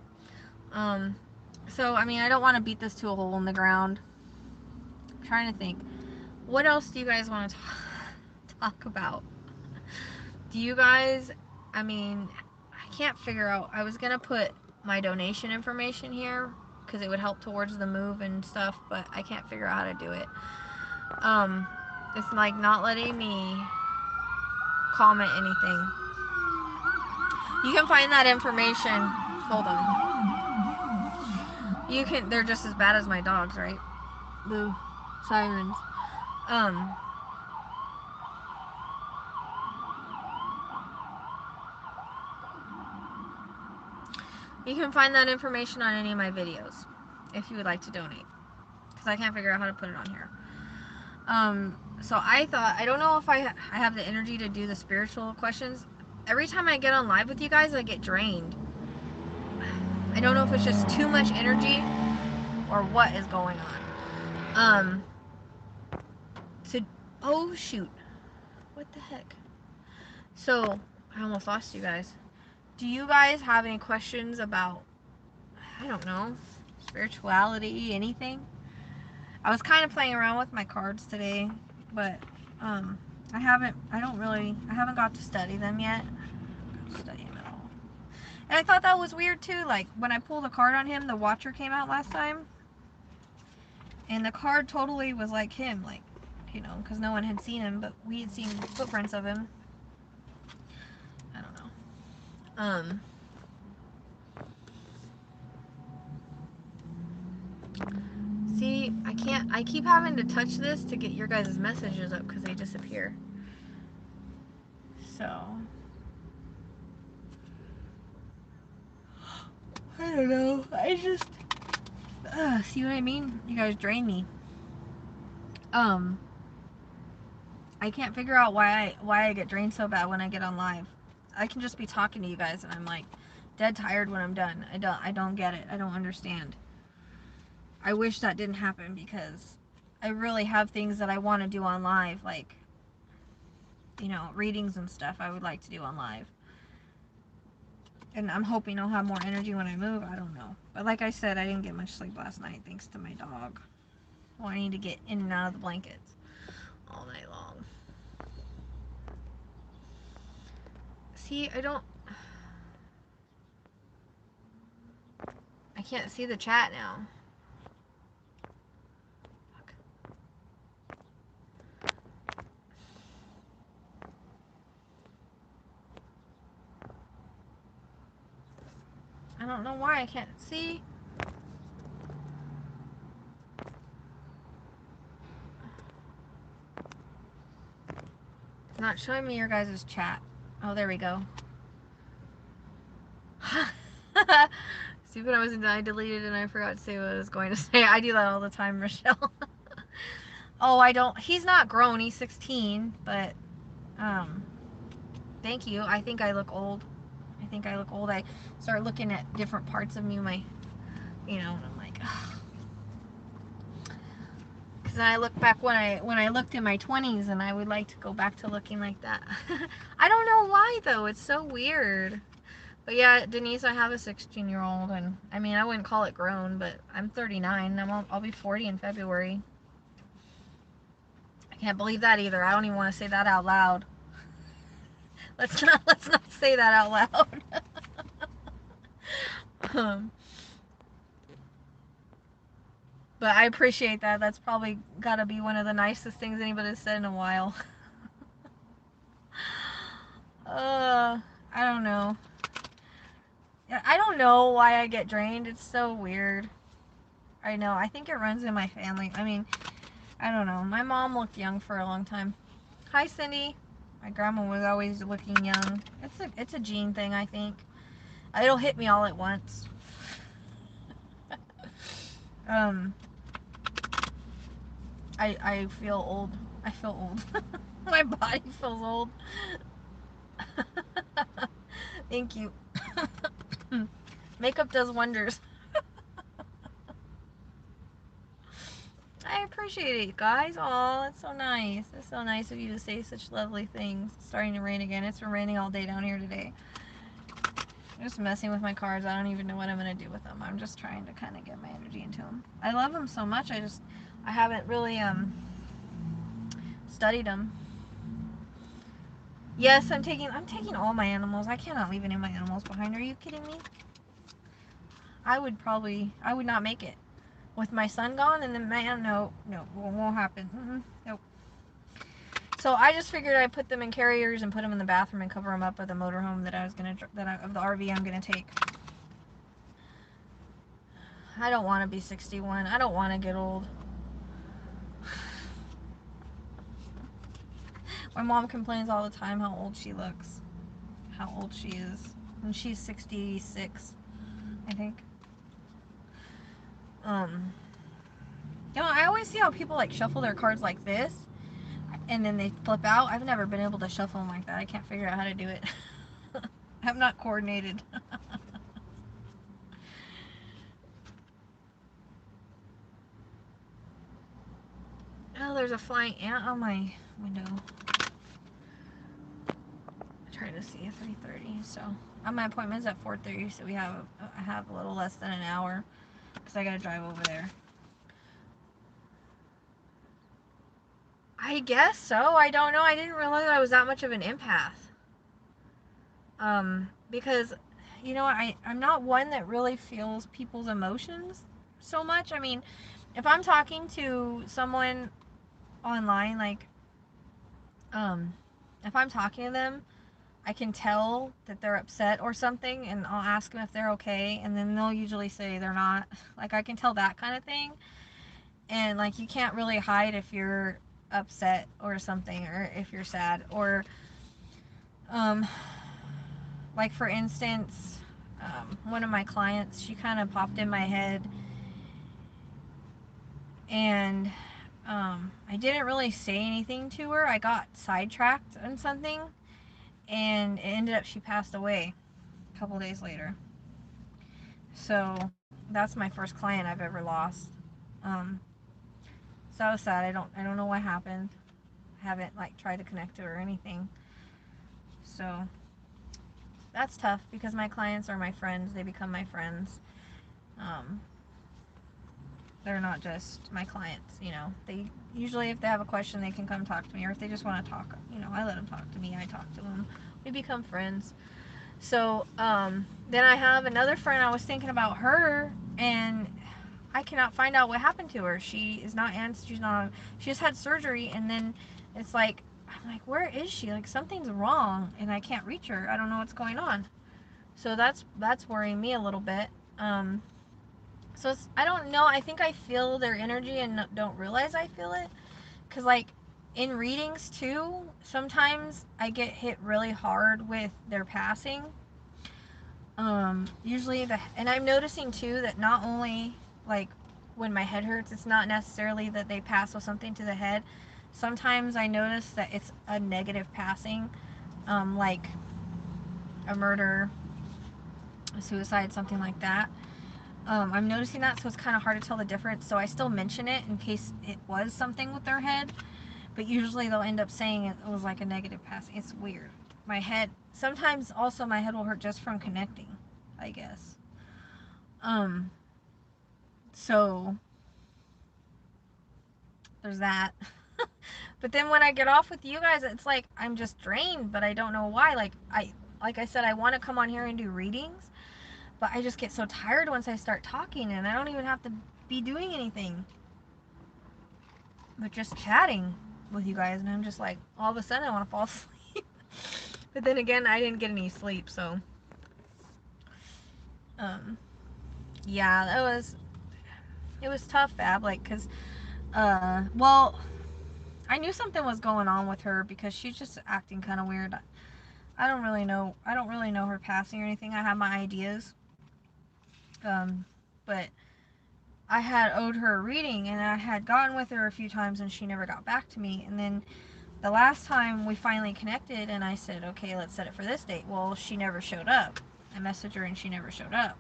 So I mean, I don't want to beat this to a hole in the ground. I'm trying to think. What else do you guys want to talk about? Do you guys? I mean, I can't figure out. I was gonna put my donation information here because it would help towards the move and stuff, but I can't figure out how to do it. It's like not letting me comment anything. You can find that information. Hold on. They're just as bad as my dogs, right? Boo. Sirens. You can find that information on any of my videos if you would like to donate, because I can't figure out how to put it on here. So I thought, I don't know if I have the energy to do the spiritual questions. Every time I get on live with you guys, I get drained. I don't know if it's just too much energy or what is going on. Oh shoot. What the heck? So, I almost lost you guys. Do you guys have any questions about, I don't know, spirituality, anything? I was kind of playing around with my cards today, but I haven't got to study them yet. Study them at all. And I thought that was weird too. Like when I pulled a card on him, the Watcher came out last time, and the card totally was like him, like, because no one had seen him, but we had seen footprints of him. I don't know. See, I keep having to touch this to get your guys' messages up because they disappear. So, I don't know. I just, see what I mean? You guys drain me. I can't figure out why I get drained so bad when I get on live. I can just be talking to you guys and I'm like dead tired when I'm done. I don't get it. I don't understand. I wish that didn't happen because I really have things that I want to do on live, like, readings and stuff I would like to do on live. And I'm hoping I'll have more energy when I move. I don't know. But like I said, I didn't get much sleep last night thanks to my dog wanting to get in and out of the blankets all night long. See, I can't see the chat now. Fuck. I don't know why I can't see. It's not showing me your guys' chat. Oh, there we go. See, when I deleted and I forgot to say what I was going to say. I do that all the time, Rochelle. Oh, he's not grown, he's 16, but, Thank you. I think I look old. I think I look old. I start looking at different parts of me, and I'm like, because I look back when I looked in my 20s, and I would like to go back to looking like that. I don't know why though. It's so weird. But yeah, Denise, I have a 16-year-old, and I mean, I wouldn't call it grown, but I'm 39. I'll be 40 in February. I can't believe that either. I don't even want to say that out loud. Let's not say that out loud. um, but I appreciate that. That's probably got to be one of the nicest things anybody's said in a while. uh, I don't know. I don't know why I get drained. It's so weird. I know. I think it runs in my family. I mean, I don't know. My mom looked young for a long time. Hi, Cindy. My grandma was always looking young. It's a gene thing, I think. It'll hit me all at once. I feel old. I feel old. My body feels old. Thank you. Makeup does wonders. I appreciate it, guys. Aw, it's so nice. It's so nice of you to say such lovely things. It's starting to rain again. It's been raining all day down here today. I'm just messing with my cards. I don't even know what I'm going to do with them. I'm just trying to kind of get my energy into them. I love them so much. I haven't really studied them. Yes, I'm taking all my animals. I cannot leave any of my animals behind. Are you kidding me? I would not make it. With my son gone and then no, won't happen. Nope. So I just figured I'd put them in carriers and put them in the bathroom and cover them up with the motorhome of the RV I'm gonna take. I don't want to be 61. I don't want to get old. My mom complains all the time how old she looks, how old she is, and she's 66, I think. I always see how people like shuffle their cards like this, and then they flip out. I've never been able to shuffle them like that. I can't figure out how to do it. I'm not coordinated. Oh, there's a flying ant on my window. I'm trying to see at 3:30. So my appointment's at 4:30. So I have a little less than an hour because I gotta drive over there. I guess so. I don't know. I didn't realize I was that much of an empath. Because, I'm not one that really feels people's emotions so much. I mean, if I'm talking to someone online, like, if I'm talking to them, I can tell that they're upset or something, and I'll ask them if they're okay, and then they'll usually say they're not. Like, I can tell that kind of thing. And, like, you can't really hide if you're upset or something, or if you're sad, or like for instance, one of my clients, she kind of popped in my head, and I didn't really say anything to her. I got sidetracked on something, and it ended up she passed away a couple days later. So that's my first client I've ever lost. So I was sad. I don't know what happened. I haven't like tried to connect to her or anything. So that's tough because my clients are my friends. They become my friends. They're not just my clients, They usually, if they have a question, they can come talk to me, or if they just want to talk, I let them talk to me. I talk to them. We become friends. So then I have another friend. I was thinking about her, and I cannot find out what happened to her. She is not She just had surgery, and then it's like, I'm like, where is she? Like, something's wrong, and I can't reach her. I don't know what's going on. So that's worrying me a little bit. So I don't know. I think I feel their energy and don't realize I feel it. Because, like, in readings, too, sometimes I get hit really hard with their passing. Usually, and I'm noticing, too, that not only, like, when my head hurts, it's not necessarily that they pass with something to the head. Sometimes I notice that it's a negative passing. like a murder, a suicide, something like that. I'm noticing that, so it's kind of hard to tell the difference. So I still mention it in case it was something with their head, but usually they'll end up saying it was like a negative passing. It's weird. My head, sometimes also my head will hurt just from connecting, I guess. Um, so there's that. But then when I get off with you guys, it's like I'm just drained, but I don't know why. Like I said, I want to come on here and do readings, but I just get so tired once I start talking, and I don't even have to be doing anything but just chatting with you guys, and I'm just like, all of a sudden I want to fall asleep. But then again, I didn't get any sleep, so um yeah, it was tough, Fab, like, cuz well, I knew something was going on with her because she's just acting kind of weird. I don't really know her passing or anything. I have my ideas. But I had owed her a reading, and I had gotten with her a few times and she never got back to me. And then the last time we finally connected and I said, okay, let's set it for this date. Well, she never showed up. I messaged her and she never showed up.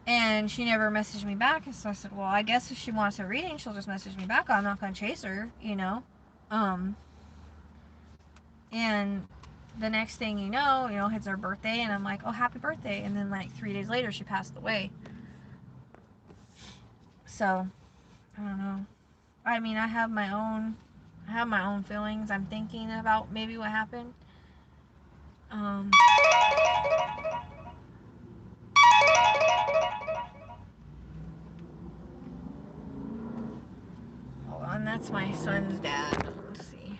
And she never messaged me back. And so I said, well, I guess if she wants a reading, she'll just message me back. I'm not going to chase her, you know? And the next thing you know, it's her birthday, and I'm like, oh, happy birthday. And then like 3 days later, she passed away. So, I don't know. I mean, I have my own feelings. I'm thinking about maybe what happened. Hold on, that's my son's dad. Let's see.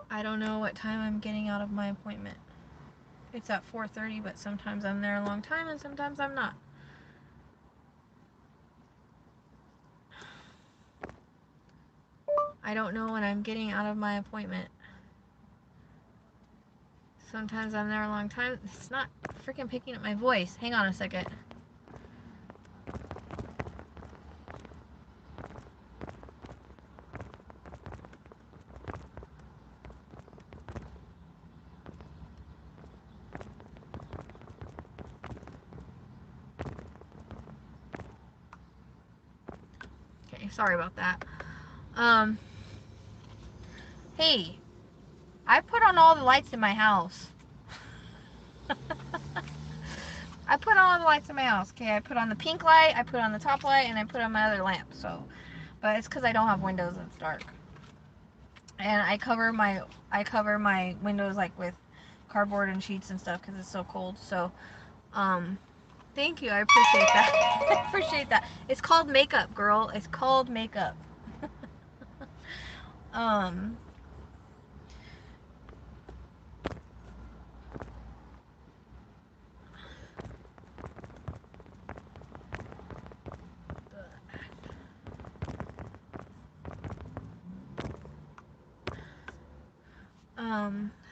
I don't know what time I'm getting out of my appointment. It's at 4:30, but sometimes I'm there a long time and sometimes I'm not. I don't know when I'm getting out of my appointment. Sometimes I'm there a long time. It's not freaking picking up my voice. Hang on a second. Okay, sorry about that. Hey, I put on all the lights in my house. I put on all the lights in my house. Okay, I put on the pink light, I put on the top light, and I put on my other lamp. So, but it's because I don't have windows and it's dark. And I cover my windows like with cardboard and sheets and stuff because it's so cold. So, thank you. I appreciate that. I appreciate that. It's called makeup, girl. It's called makeup. um.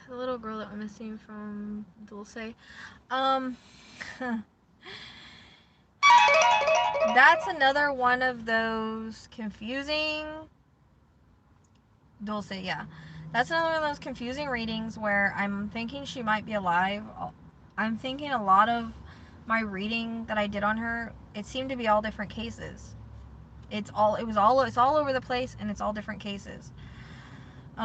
The little girl that went missing from Dulce. That's another one of those confusing. Dulce, yeah. That's another one of those confusing readings where I'm thinking she might be alive. I'm thinking a lot of my reading that I did on her, it seemed to be all different cases. It's all over the place, and it's all different cases.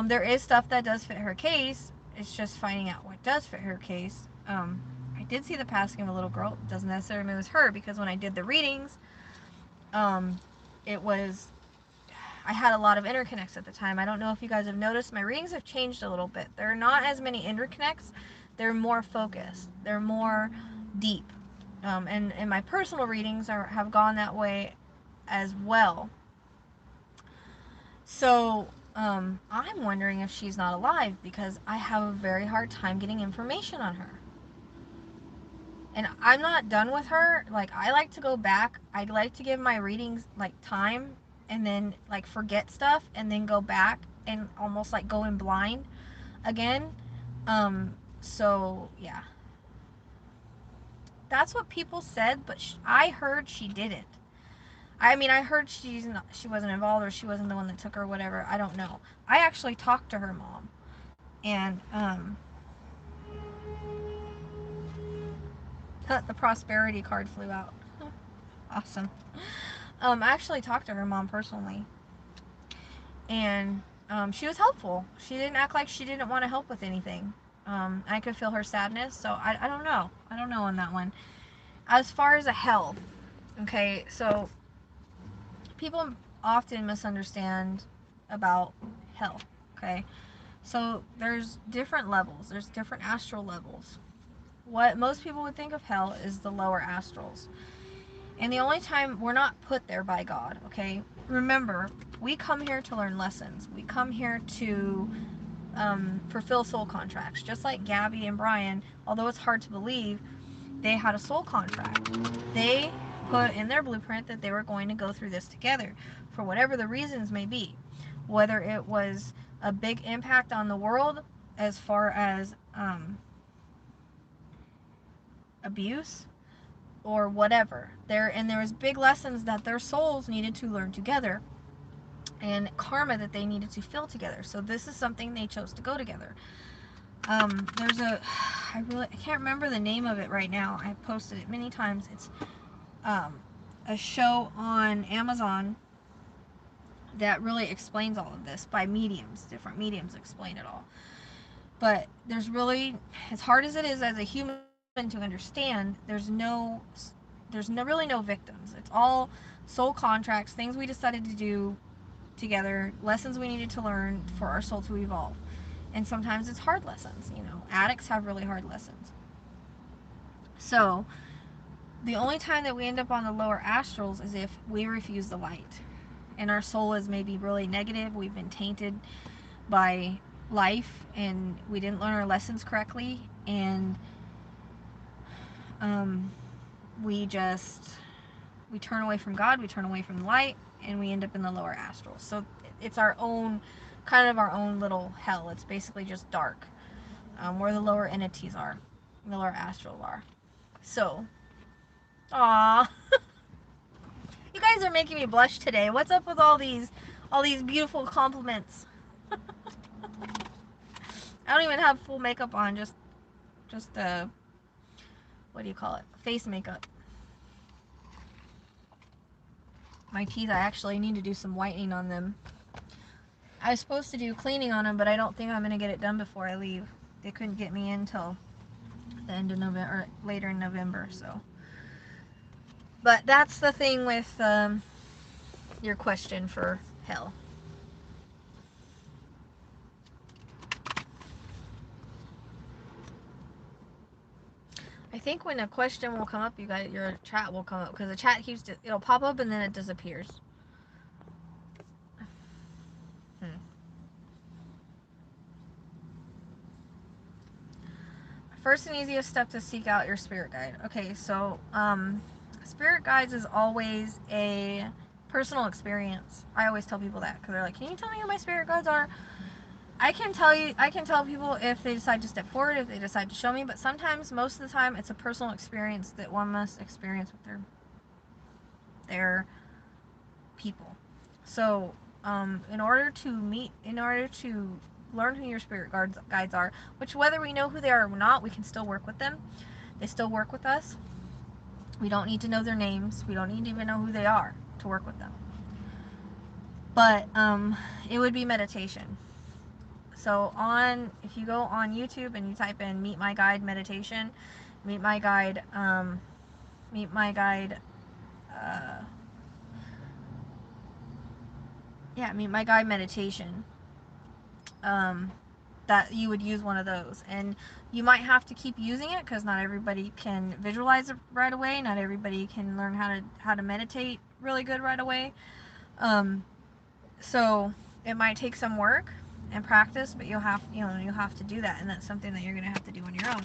There is stuff that does fit her case. It's just finding out what does fit her case. I did see the passing of a little girl. It doesn't necessarily mean it was her, because when I did the readings, it was, I had a lot of interconnects at the time. I don't know if you guys have noticed, my readings have changed a little bit. There are not as many interconnects. They're more focused. They're more deep. And my personal readings have gone that way as well. So, I'm wondering if she's not alive, because I have a very hard time getting information on her. And I'm not done with her. Like, I like to go back. I like to give my readings, like, time, and then, like, forget stuff, and then go back and almost, like, go in blind. again. So yeah, that's what people said, but I heard she didn't. I mean, I heard she wasn't involved, or she wasn't the one that took her, whatever. I don't know. I actually talked to her mom, and the prosperity card flew out. Awesome. I actually talked to her mom personally, and she was helpful. She didn't act like she didn't want to help with anything. I could feel her sadness, so I don't know. I don't know on that one. As far as a hell, okay, so people often misunderstand about hell, okay? So there's different levels, there's different astral levels. What most people would think of hell is the lower astrals. And the only time we're not put there by God, okay? Remember, we come here to learn lessons. We come here to fulfill soul contracts. Just like Gabby and Brian, although it's hard to believe, they had a soul contract. They put in their blueprint that they were going to go through this together for whatever the reasons may be. Whether it was a big impact on the world as far as abuse or whatever. There was big lessons that their souls needed to learn together, and karma that they needed to fill together. So this is something they chose to go together. There's I can't remember the name of it right now. I posted it many times. It's a show on Amazon that really explains all of this by mediums. Different mediums explain it all. But there's really, as hard as it is as a human to understand, really no victims. It's all soul contracts, things we decided to do together, lessons we needed to learn for our soul to evolve. And sometimes it's hard lessons. Addicts have really hard lessons. So the only time that we end up on the lower astrals is if we refuse the light, and our soul is maybe really negative. We've been tainted by life, and we didn't learn our lessons correctly, and we turn away from God, we turn away from the light, and we end up in the lower astral. So it's our own little hell. It's basically just dark, where the lower entities are, the lower astral are. So, aww. You guys are making me blush today. What's up with all these beautiful compliments? I don't even have full makeup on, just what do you call it? Face makeup. My teeth, I actually need to do some whitening on them. I was supposed to do cleaning on them, but I don't think I'm going to get it done before I leave. They couldn't get me in till the end of November, or later in November, so. But that's the thing with your question for hell. I think when a question will come up, you guys, your chat will come up, because the chat it'll pop up and then it disappears. First and easiest step to seek out your spirit guide. Okay, so spirit guides is always a personal experience. I always tell people that, because they're like, can you tell me who my spirit guides are? I can tell people if they decide to step forward, if they decide to show me, but sometimes, most of the time, it's a personal experience that one must experience with their people. So, in order to learn who your spirit guides are, which whether we know who they are or not, we can still work with them. They still work with us. We don't need to know their names. We don't need to even know who they are to work with them. But it would be meditation. So if you go on YouTube and you type in Meet My Guide Meditation, Meet My Guide Meditation, that you would use one of those. And you might have to keep using it, because not everybody can visualize it right away. Not everybody can learn how to meditate really good right away. So it might take some work and practice, but you'll have to do that, and that's something that you're going to have to do on your own.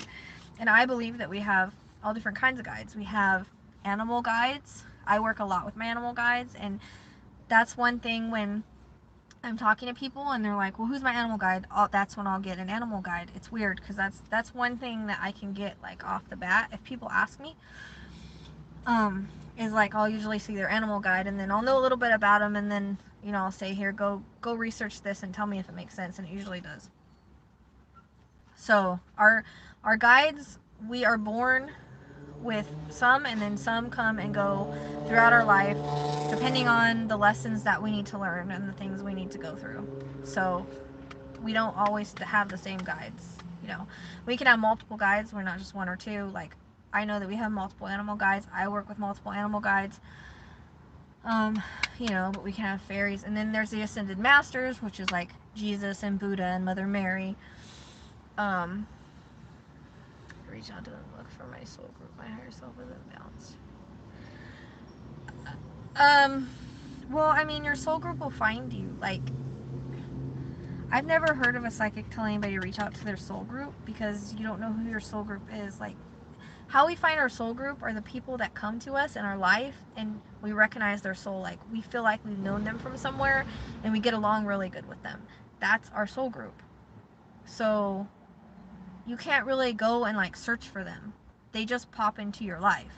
And I believe that we have all different kinds of guides. We have animal guides. I work a lot with my animal guides, and that's one thing when I'm talking to people and they're like, well, who's my animal guide? Oh, that's when I'll get an animal guide. It's weird because that's one thing that I can get like off the bat if people ask me. Is like I'll usually see their animal guide and then I'll know a little bit about them and then I'll say, here, go research this and tell me if it makes sense, and it usually does. So our guides, we are born with some, and then some come and go throughout our life depending on the lessons that we need to learn and the things we need to go through. So we don't always have the same guides. We can have multiple guides. We're not just one or two. Like, I know that we have multiple animal guides. I work with multiple animal guides. But we can have fairies. And then there's the ascended masters, which is like Jesus and Buddha and Mother Mary. Reach out to them, look for my soul group. My higher self isn't balanced. Well, I mean, your soul group will find you. Like, I've never heard of a psychic telling anybody to reach out to their soul group because you don't know who your soul group is. Like, how we find our soul group are the people that come to us in our life and we recognize their soul. Like, we feel like we've known them from somewhere and we get along really good with them. That's our soul group. So you can't really go and like search for them. They just pop into your life.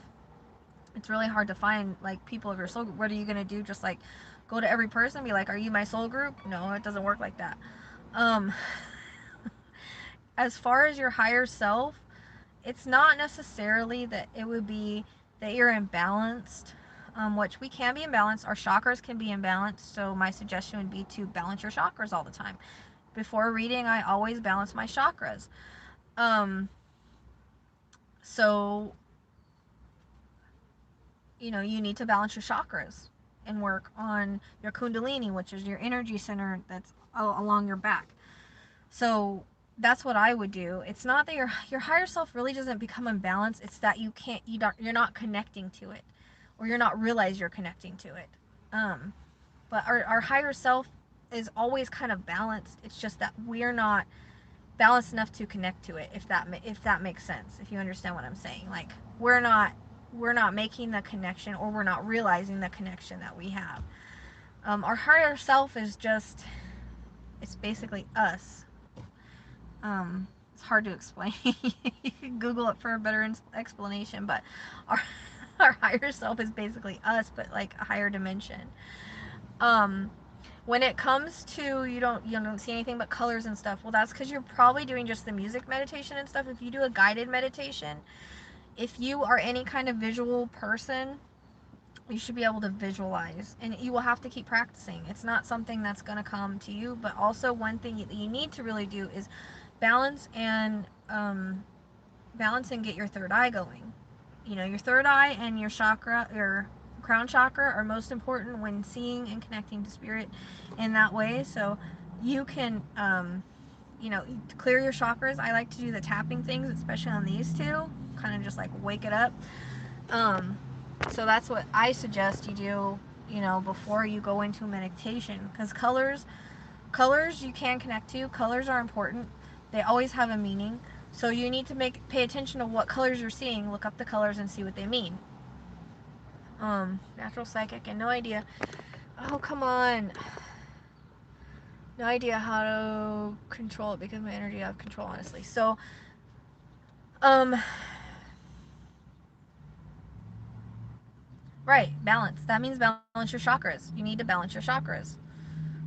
It's really hard to find like people of your soul group. What are you gonna do? Just like go to every person and be like, are you my soul group? No, it doesn't work like that. As far as your higher self, it's not necessarily that it would be that you're imbalanced, which we can be imbalanced. Our chakras can be imbalanced. So my suggestion would be to balance your chakras all the time. Before reading, I always balance my chakras. So you need to balance your chakras and work on your kundalini, which is your energy center that's along your back. So that's what I would do. It's not that your higher self really doesn't become imbalanced. It's that you're not connecting to it, or you're not realize you're connecting to it. But our higher self is always kind of balanced. It's just that we're not balanced enough to connect to it. If that makes sense. If you understand what I'm saying, like we're not making the connection, or we're not realizing the connection that we have. Our higher self is just, it's basically us. It's hard to explain. You can Google it for a better explanation, but our higher self is basically us, but like a higher dimension. When it comes to you don't see anything but colors and stuff, well, that's because you're probably doing just the music meditation and stuff. If you do a guided meditation, if you are any kind of visual person, you should be able to visualize, and you will have to keep practicing. It's not something that's going to come to you. But also, one thing that you need to really do is balance and get your third eye going. Your third eye and your chakra, your crown chakra, are most important when seeing and connecting to spirit in that way. So you can clear your chakras. I like to do the tapping things, especially on these two, kind of just like wake it up. So that's what I suggest you do, before you go into meditation, because colors you can connect to. Colors are important. They always have a meaning. So you need to pay attention to what colors you're seeing, look up the colors and see what they mean. Natural psychic, and no idea. Oh, come on. No idea how to control it because my energy out of control, honestly. So, right, balance. That means balance your chakras. You need to balance your chakras.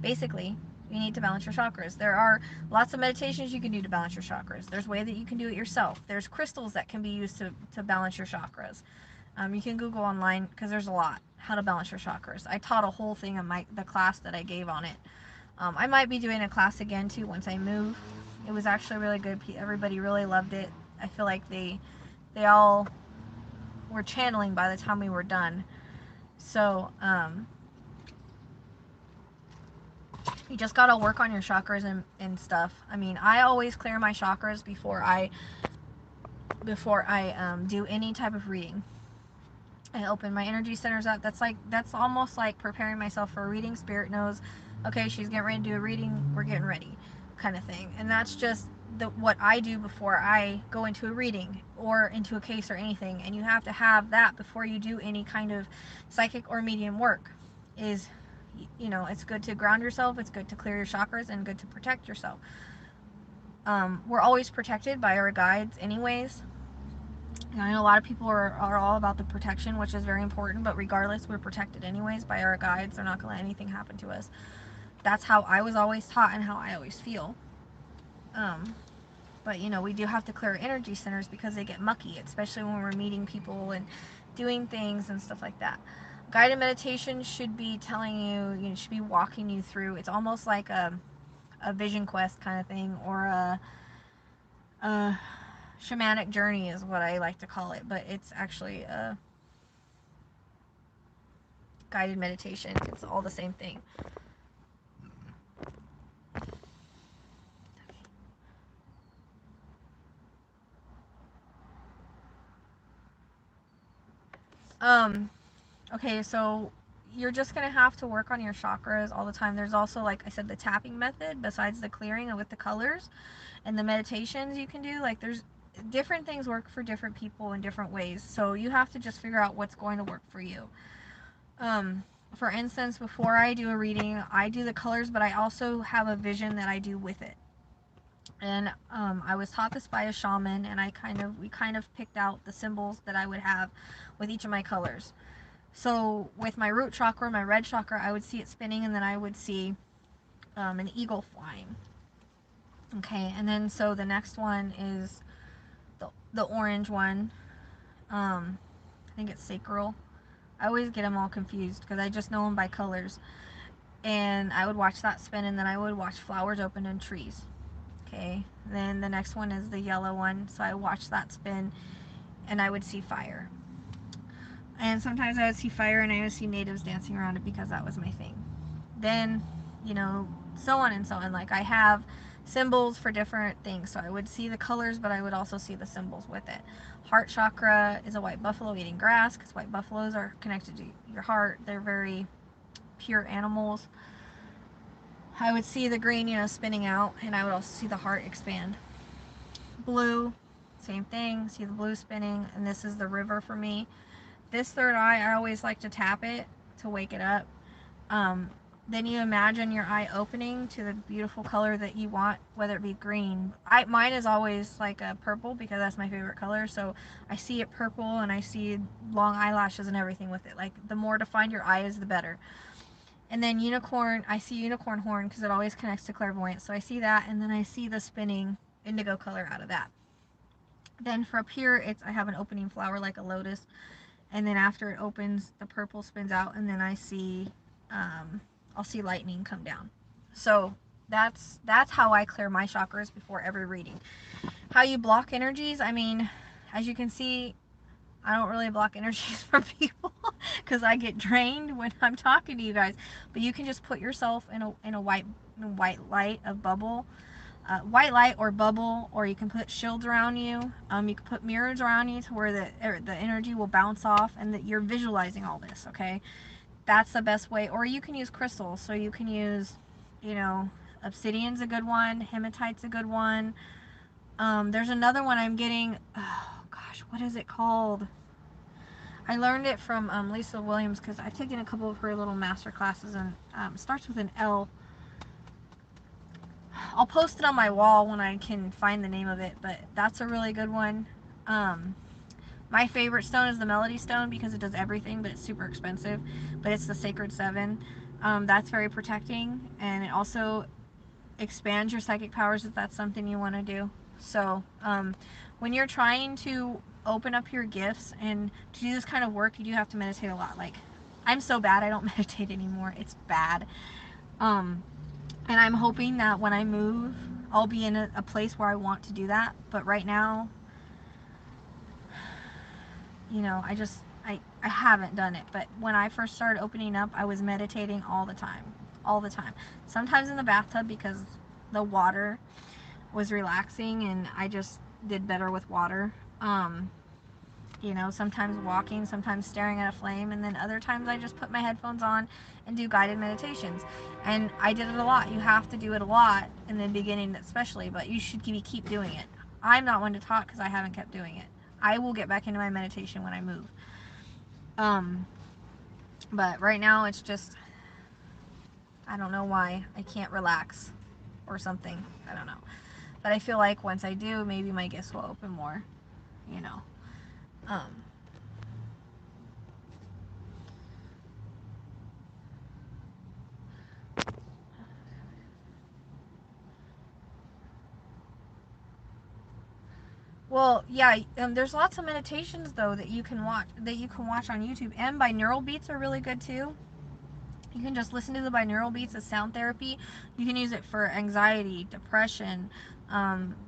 Basically, you need to balance your chakras. There are lots of meditations you can do to balance your chakras. There's ways that you can do it yourself. There's crystals that can be used to balance your chakras. You can Google online because there's a lot how to balance your chakras. I taught a whole thing in the class that I gave on it. I might be doing a class again too once I move. It was actually really good. Everybody really loved it. I feel like they all were channeling by the time we were done. So you just gotta work on your chakras and stuff. I mean, I always clear my chakras before I do any type of reading. I open my energy centers up. That's almost like preparing myself for a reading. Spirit knows, okay, she's getting ready to do a reading, we're getting ready, kind of thing. And that's just what I do before I go into a reading or into a case or anything. And you have to have that before you do any kind of psychic or medium work. Is You know, it's good to ground yourself, it's good to clear your chakras, and good to protect yourself. We're always protected by our guides anyways. I know a lot of people are all about the protection, which is very important, but regardless, we're protected anyways by our guides. They're not going to let anything happen to us. That's how I was always taught and how I always feel. But, you know, we do have to clear energy centers because they get mucky, especially when we're meeting people and doing things and stuff like that. Guided meditation should be telling you, you know, should be walking you through. It's almost like a vision quest kind of thing, or a shamanic journey is what I like to call it, but it's actually a guided meditation. It's all the same thing. Okay, so you're just gonna have to work on your chakras all the time. There's also, like I said, the tapping method besides the clearing and with the colors, and the meditations you can do. Like, there's different things work for different people in different ways, so you have to just figure out what's going to work for you. For instance, before I do a reading, I do the colors, but I also have a vision that I do with it. And I was taught this by a shaman, and we kind of picked out the symbols that I would have with each of my colors. So with my root chakra, my red chakra, I would see it spinning, and then I would see an eagle flying. Okay, and then so the next one is the orange one. I think it's sacral. I always get them all confused because I just know them by colors. And I would watch that spin, and then I would watch flowers open in trees. Okay, then the next one is the yellow one, so I watched that spin, and I would see fire. And sometimes I would see fire, and I would see natives dancing around it because that was my thing. Then, you know, so on and so on. Like, I have symbols for different things, so I would see the colors, but I would also see the symbols with it. Heart chakra is a white buffalo eating grass, because white buffaloes are connected to your heart. They're very pure animals. I would see the green, you know, spinning out, and I would also see the heart expand. Blue, same thing, see the blue spinning, and this is the river for me. This third eye, I always like to tap it to wake it up. Then you imagine your eye opening to the beautiful color that you want, whether it be green. Mine is always like a purple because that's my favorite color, so I see it purple, and I see long eyelashes and everything with it. Like, the more defined your eye is, the better. And then unicorn, I see unicorn horn because it always connects to clairvoyance. So I see that, and then I see the spinning indigo color out of that. Then for up here, I have an opening flower like a lotus. And then after it opens, the purple spins out, and then I see, I'll see lightning come down. So that's how I clear my chakras before every reading. How you block energies, I mean, as you can see, I don't really block energies from people because I get drained when I'm talking to you guys. But you can just put yourself in a white light of bubble, white light or bubble, or you can put shields around you. You can put mirrors around you to where the energy will bounce off, and that you're visualizing all this. Okay, that's the best way. Or you can use crystals. So you can use, you know, obsidian's a good one. Hematite's a good one. There's another one I'm getting. Oh gosh, what is it called? I learned it from Lisa Williams because I've taken a couple of her little master classes, and it starts with an L. I'll post it on my wall when I can find the name of it, but that's a really good one. My favorite stone is the Melody Stone because it does everything, but it's super expensive. But it's the Sacred Seven. That's very protecting, and it also expands your psychic powers if that's something you want to do. So when you're trying to open up your gifts and to do this kind of work, you do have to meditate a lot. Like, I'm so bad I don't meditate anymore. It's bad. And I'm hoping that when I move, I'll be in a place where I want to do that. But right now, you know, I haven't done it. But when I first started opening up, I was meditating all the time. All the time. Sometimes in the bathtub because the water was relaxing, and I just did better with water. You know, sometimes walking, sometimes staring at a flame, and then other times I just put my headphones on and do guided meditations. And I did it a lot. You have to do it a lot in the beginning especially, but you should keep doing it. I'm not one to talk because I haven't kept doing it. I will get back into my meditation when I move. But right now it's just I don't know why. I can't relax or something. I don't know. But I feel like once I do, maybe my gifts will open more, you know. Um, well, yeah, there's lots of meditations though that you can watch on YouTube, and binaural beats are really good too. You can just listen to the binaural beats as sound therapy. You can use it for anxiety, depression,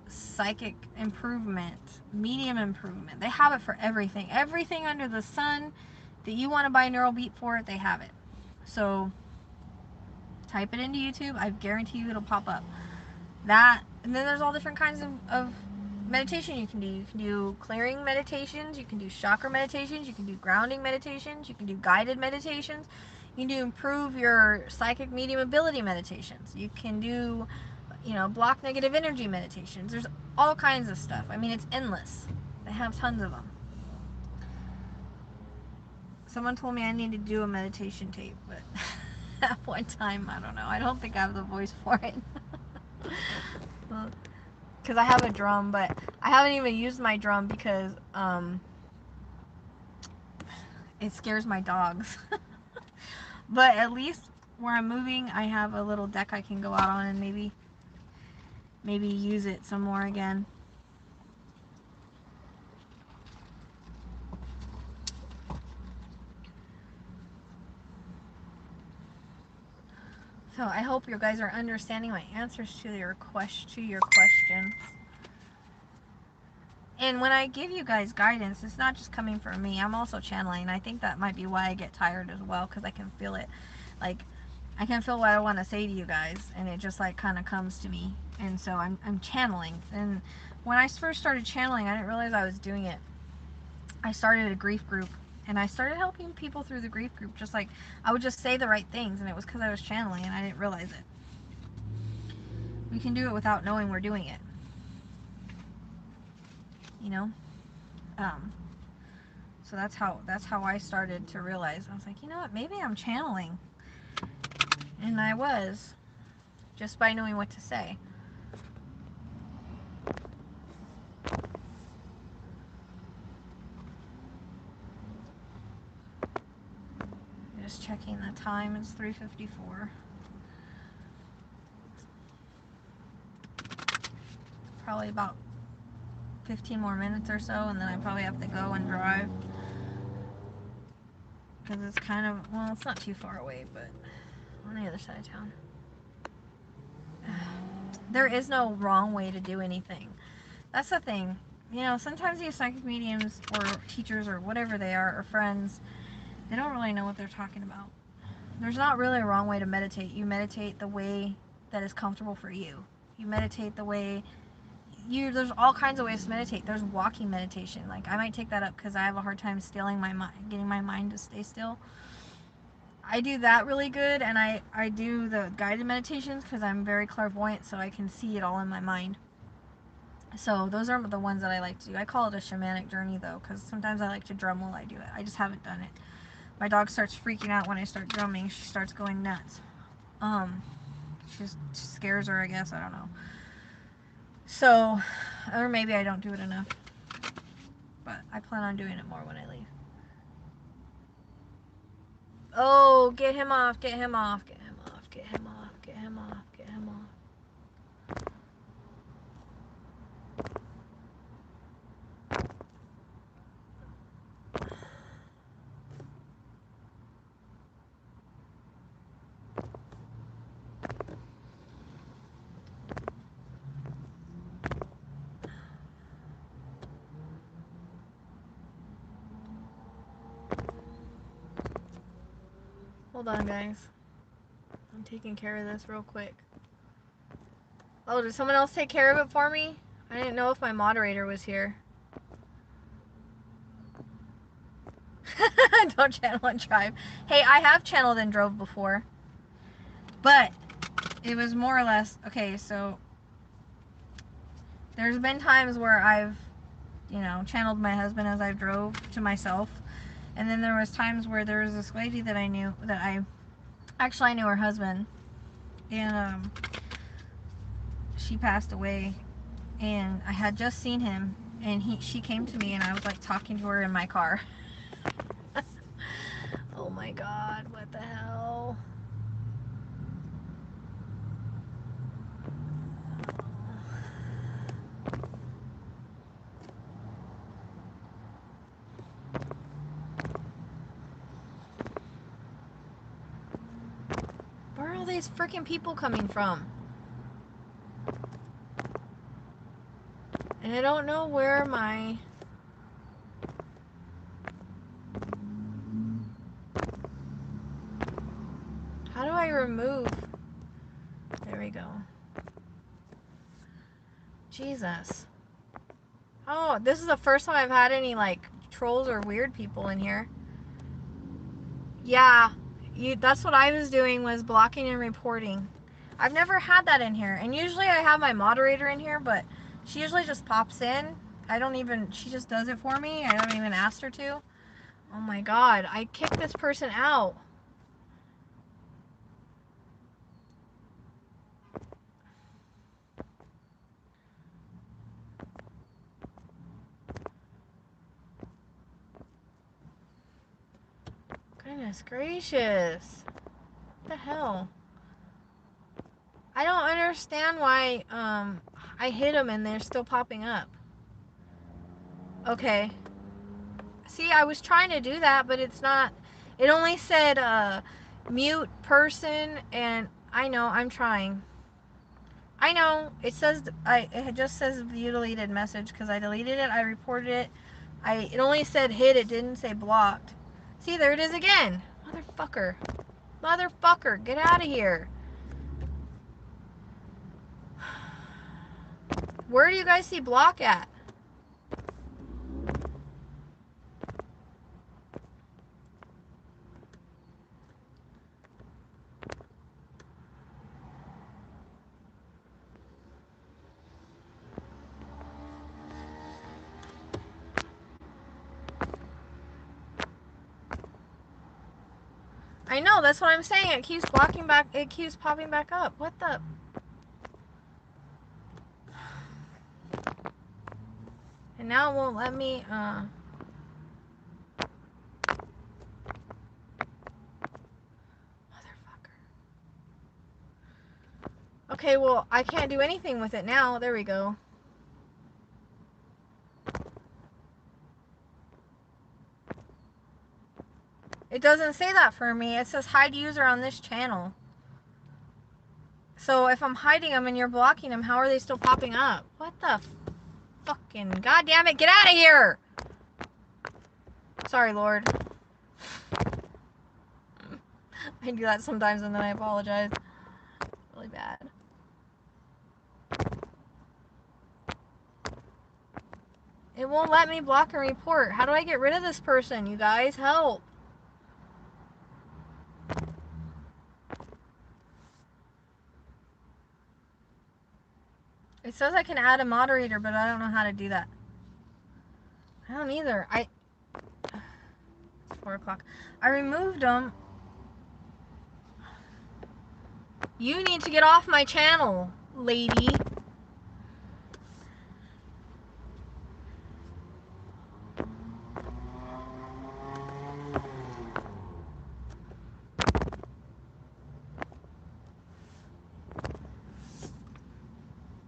psychic improvement, medium improvement. They have it for everything. Everything under the sun that you want a binaural beat for, they have it. So type it into YouTube. I guarantee you it'll pop up. That, and then there's all different kinds of meditation you can do. You can do clearing meditations, you can do chakra meditations, you can do grounding meditations, you can do guided meditations, you can do improve your psychic medium ability meditations, you can do, you know, block negative energy meditations. There's all kinds of stuff. I mean, it's endless. They have tons of them. Someone told me I need to do a meditation tape, but at one time, I don't know. I don't think I have the voice for it. Because I have a drum, but I haven't even used my drum because it scares my dogs. But at least where I'm moving, I have a little deck I can go out on and maybe use it some more again. So I hope you guys are understanding my answers to your questions. And when I give you guys guidance, it's not just coming from me. I'm also channeling. I think that might be why I get tired as well, because I can feel it. Like, I can feel what I want to say to you guys, and it just like kind of comes to me. And so I'm channeling. And when I first started channeling, I didn't realize I was doing it. I started a grief group, and I started helping people through the grief group. Just like I would just say the right things, and it was because I was channeling, and I didn't realize it. We can do it without knowing we're doing it. You know. So that's how I started to realize. I was like, you know what, maybe I'm channeling. And I was, just by knowing what to say. Just checking the time, it's 3:54. Probably about 15 more minutes or so, and then I probably have to go and drive. Because it's kind of, well, it's not too far away, but on the other side of town. There is no wrong way to do anything. That's the thing. You know, sometimes these psychic mediums or teachers or whatever they are, or friends, they don't really know what they're talking about. There's not really a wrong way to meditate. You meditate the way that is comfortable for you. You meditate the way there's all kinds of ways to meditate. There's walking meditation. Like, I might take that up because I have a hard time stilling my mind, getting my mind to stay still. I do that really good, and I do the guided meditations because I'm very clairvoyant, so I can see it all in my mind. So those are the ones that I like to do. I call it a shamanic journey though, because sometimes I like to drum while I do it. I just haven't done it. My dog starts freaking out when I start drumming. She starts going nuts. She scares her, I guess. I don't know. So, or maybe I don't do it enough. But I plan on doing it more when I leave. Oh, get him off, get him off, get him off, get him off, get him off, get him off. Hold on, guys. I'm taking care of this real quick. Oh, did someone else take care of it for me? I didn't know if my moderator was here. Don't channel and drive. Hey, I have channeled and drove before. But it was more or less, okay, so there's been times where I've, you know, channeled my husband as I drove to myself. And then there was times where there was this lady that I knew, I knew her husband. and she passed away, and I had just seen him, and she came to me, and I was like talking to her in my car. Oh my god, what the hell? Where are all these freaking people coming from? And I don't know where my... How do I remove? There we go. Jesus. Oh, this is the first time I've had any, like, trolls or weird people in here. Yeah, that's what I was doing, was blocking and reporting. I've never had that in here. And usually I have my moderator in here, but she usually just pops in. She just does it for me. I don't even ask her to. Oh my god, I kicked this person out. Goodness gracious. What the hell? I don't understand why I hit them and they're still popping up. Okay. See, I was trying to do that, but it's not. It only said mute person, and I know, I'm trying. I know, it says, it just says view deleted message because I deleted it, I reported it. It only said hit, it didn't say blocked. See, there it is again. Motherfucker. Motherfucker, get out of here. Where do you guys see block at? I know, that's what I'm saying. It keeps blocking back, it keeps popping back up. What the? And now it won't let me, okay, well, I can't do anything with it now. There we go. It doesn't say that for me. It says hide user on this channel. So if I'm hiding them and you're blocking them, how are they still popping up? What the fucking... God damn it, get out of here! Sorry, Lord. I do that sometimes and then I apologize. Really bad. It won't let me block and report. How do I get rid of this person? You guys, help. It says I can add a moderator, but I don't know how to do that. I don't either. It's 4 o'clock. I removed them. You need to get off my channel, lady.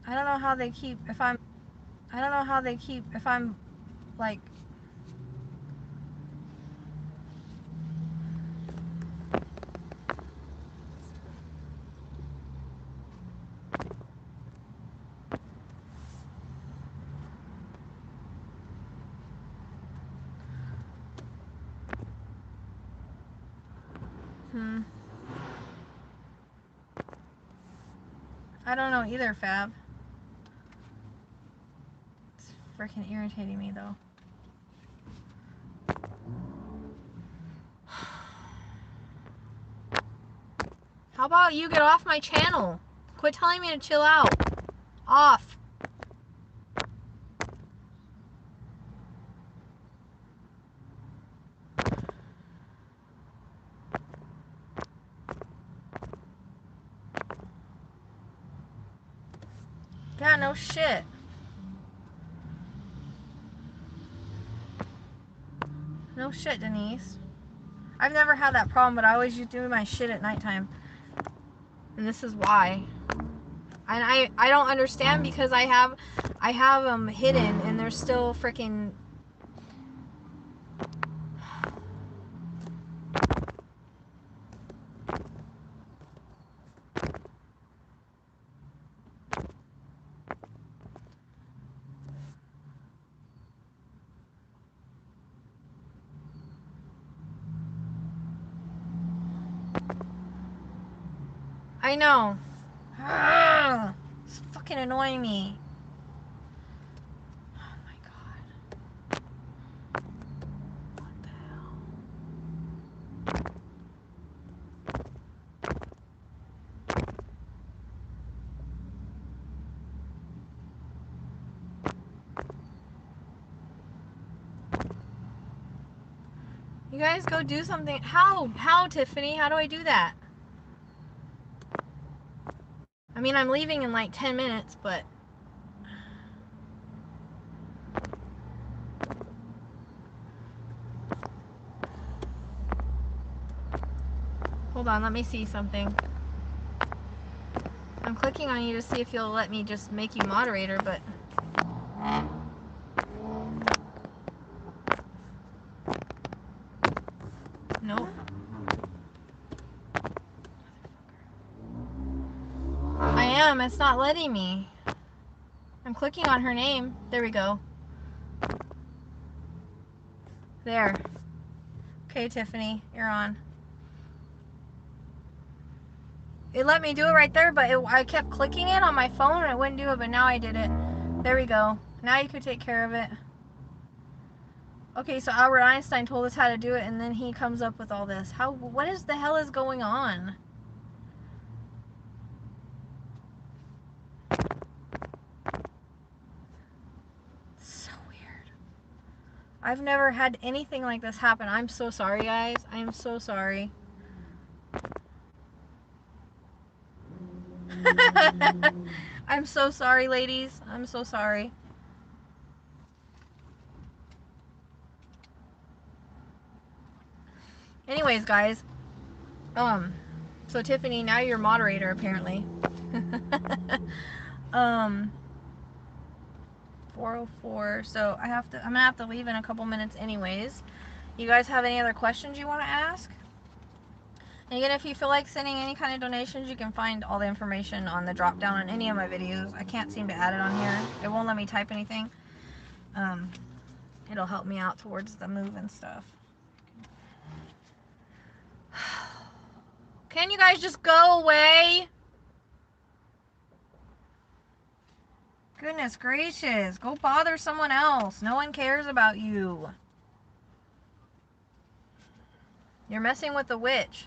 I don't know how they keep, if I'm like... I don't know either, Fab. It's freaking irritating me, though. How about you get off my channel? Quit telling me to chill out. Off. Yeah, no shit. No shit, Denise. I've never had that problem, but I always used to do my shit at nighttime. And this is why. And I don't understand because I have them hidden and they're still freaking. I know. Ugh, it's fucking annoying me. Oh my god. What the hell? You guys go do something. How, Tiffany? How do I do that? I mean, I'm leaving in like 10 minutes, but... Hold on, let me see something. I'm clicking on you to see if you'll let me just make you moderator, but... Nope. I am, it's not letting me. I'm clicking on her name. There we go. There. Okay, Tiffany, you're on. It let me do it right there, but I kept clicking it on my phone and it wouldn't do it, but now I did it. There we go. Now you could take care of it. Okay, so Albert Einstein told us how to do it, and then he comes up with all this. What is the hell is going on? So weird. I've never had anything like this happen. I'm so sorry, guys. I am so sorry. I'm so sorry, ladies. I'm so sorry. Anyways, guys. So Tiffany, now you're moderator, apparently. 4:04. So I'm gonna have to leave in a couple minutes anyways. You guys have any other questions you want to ask? And again, if you feel like sending any kind of donations, you can find all the information on the drop down on any of my videos. I can't seem to add it on here. It won't let me type anything. It'll help me out towards the move and stuff. Can you guys just go away? Goodness gracious. Go bother someone else. No one cares about you. You're messing with the witch.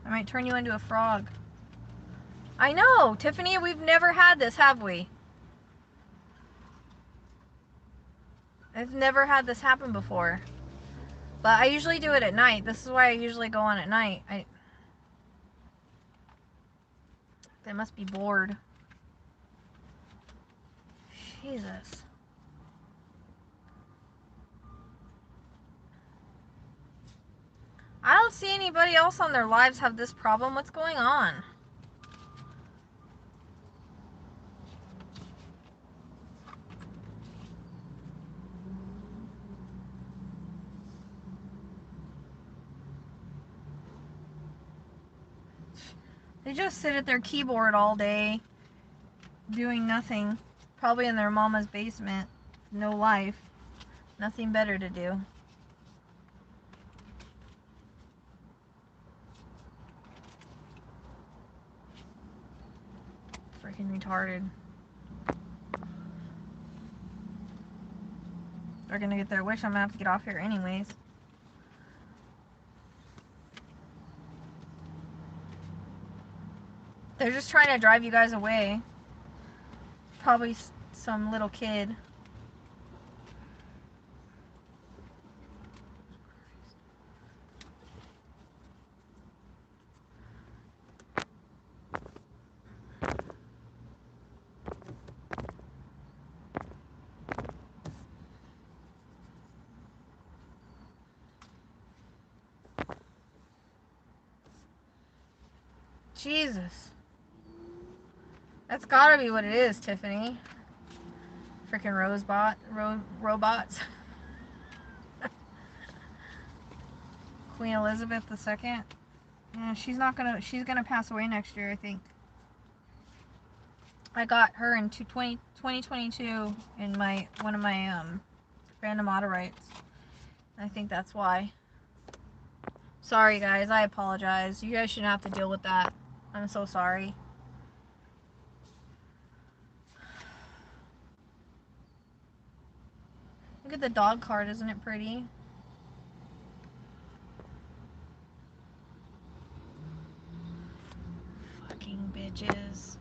I might turn you into a frog. I know, Tiffany, we've never had this, have we? I've never had this happen before. But I usually do it at night. This is why I usually go on at night. They must be bored. Jesus. I don't see anybody else on their lives have this problem. What's going on? They just sit at their keyboard all day, doing nothing. Probably in their mama's basement. No life. Nothing better to do. Freaking retarded. They're gonna get their wish. I'm gonna have to get off here anyways. They're just trying to drive you guys away. Probably some little kid. Jesus. That's gotta be what it is, Tiffany. Freaking robots. Queen Elizabeth II. Yeah, she's gonna pass away next year, I think. I got her in 2022 in one of my random auto rights. I think that's why. Sorry guys, I apologize. You guys shouldn't have to deal with that. I'm so sorry. Look at the dog card, isn't it pretty? Fucking bitches.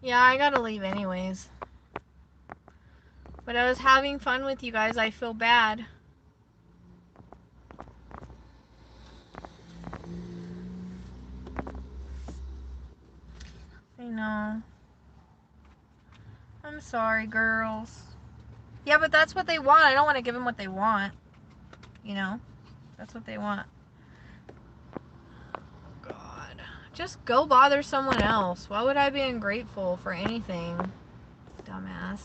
Yeah, I gotta leave anyways. But I was having fun with you guys. I feel bad. I know. I'm sorry, girls. Yeah, but that's what they want. I don't want to give them what they want. You know? That's what they want. God. Just go bother someone else. Why would I be ungrateful for anything? Dumbass.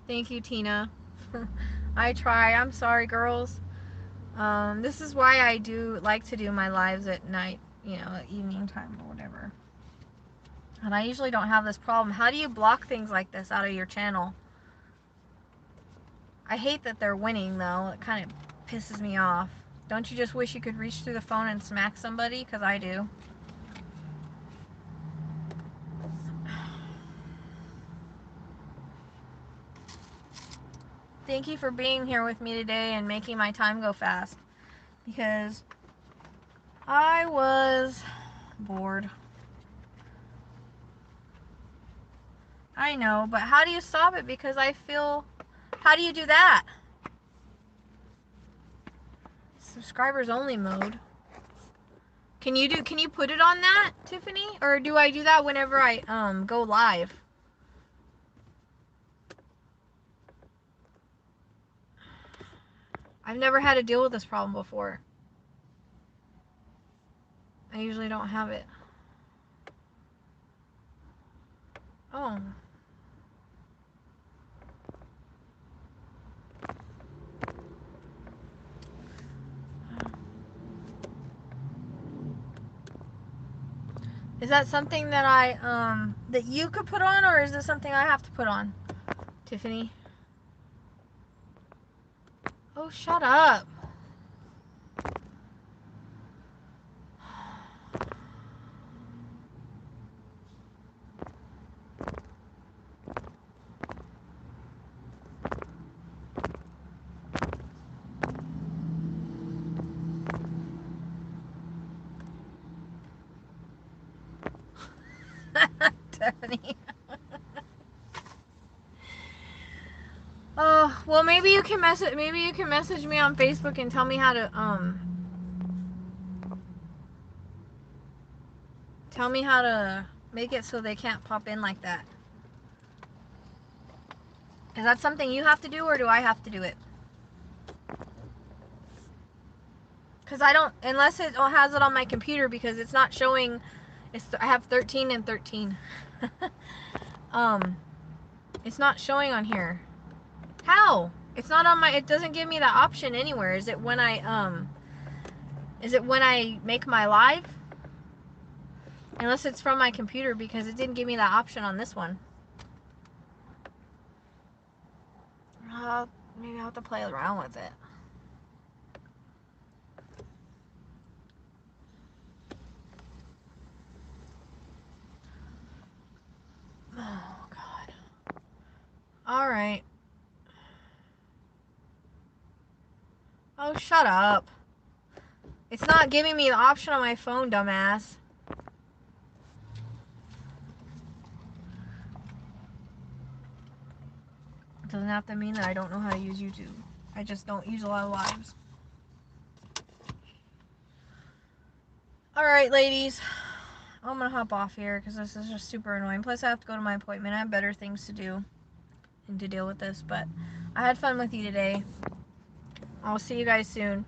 Thank you, Tina. I try. I'm sorry, girls. This is why I do like to do my lives at night, you know, at evening time or whatever. And I usually don't have this problem. How do you block things like this out of your channel? I hate that they're winning, though. It kind of pisses me off. Don't you just wish you could reach through the phone and smack somebody? Because I do. Thank you for being here with me today and making my time go fast. Because I was bored. I know, but how do you stop it? Because I feel... How do you do that? Subscribers only mode. Can you put it on that, Tiffany? Or do I do that whenever I go live? I've never had to deal with this problem before. I usually don't have it. Oh. Is that something that that you could put on, or is it something I have to put on, Tiffany? Oh, shut up. Tiffany. Oh, well, maybe you can message me on Facebook and tell me how to make it so they can't pop in like that. Is that something you have to do, or do I have to do it? Because I don't, unless it has it on my computer, because it's not showing. I have 13 and 13. It's not showing on here. How? It's not on my, it doesn't give me that option anywhere. Is it when I make my live? Unless it's from my computer, because it didn't give me that option on this one. Maybe I'll have to play around with it. Oh, God. Alright. Oh, shut up. It's not giving me the option on my phone, dumbass. It doesn't have to mean that I don't know how to use YouTube. I just don't use a lot of lives. Alright, ladies. I'm gonna hop off here because this is just super annoying. Plus, I have to go to my appointment. I have better things to do and to deal with this. But I had fun with you today. I'll see you guys soon.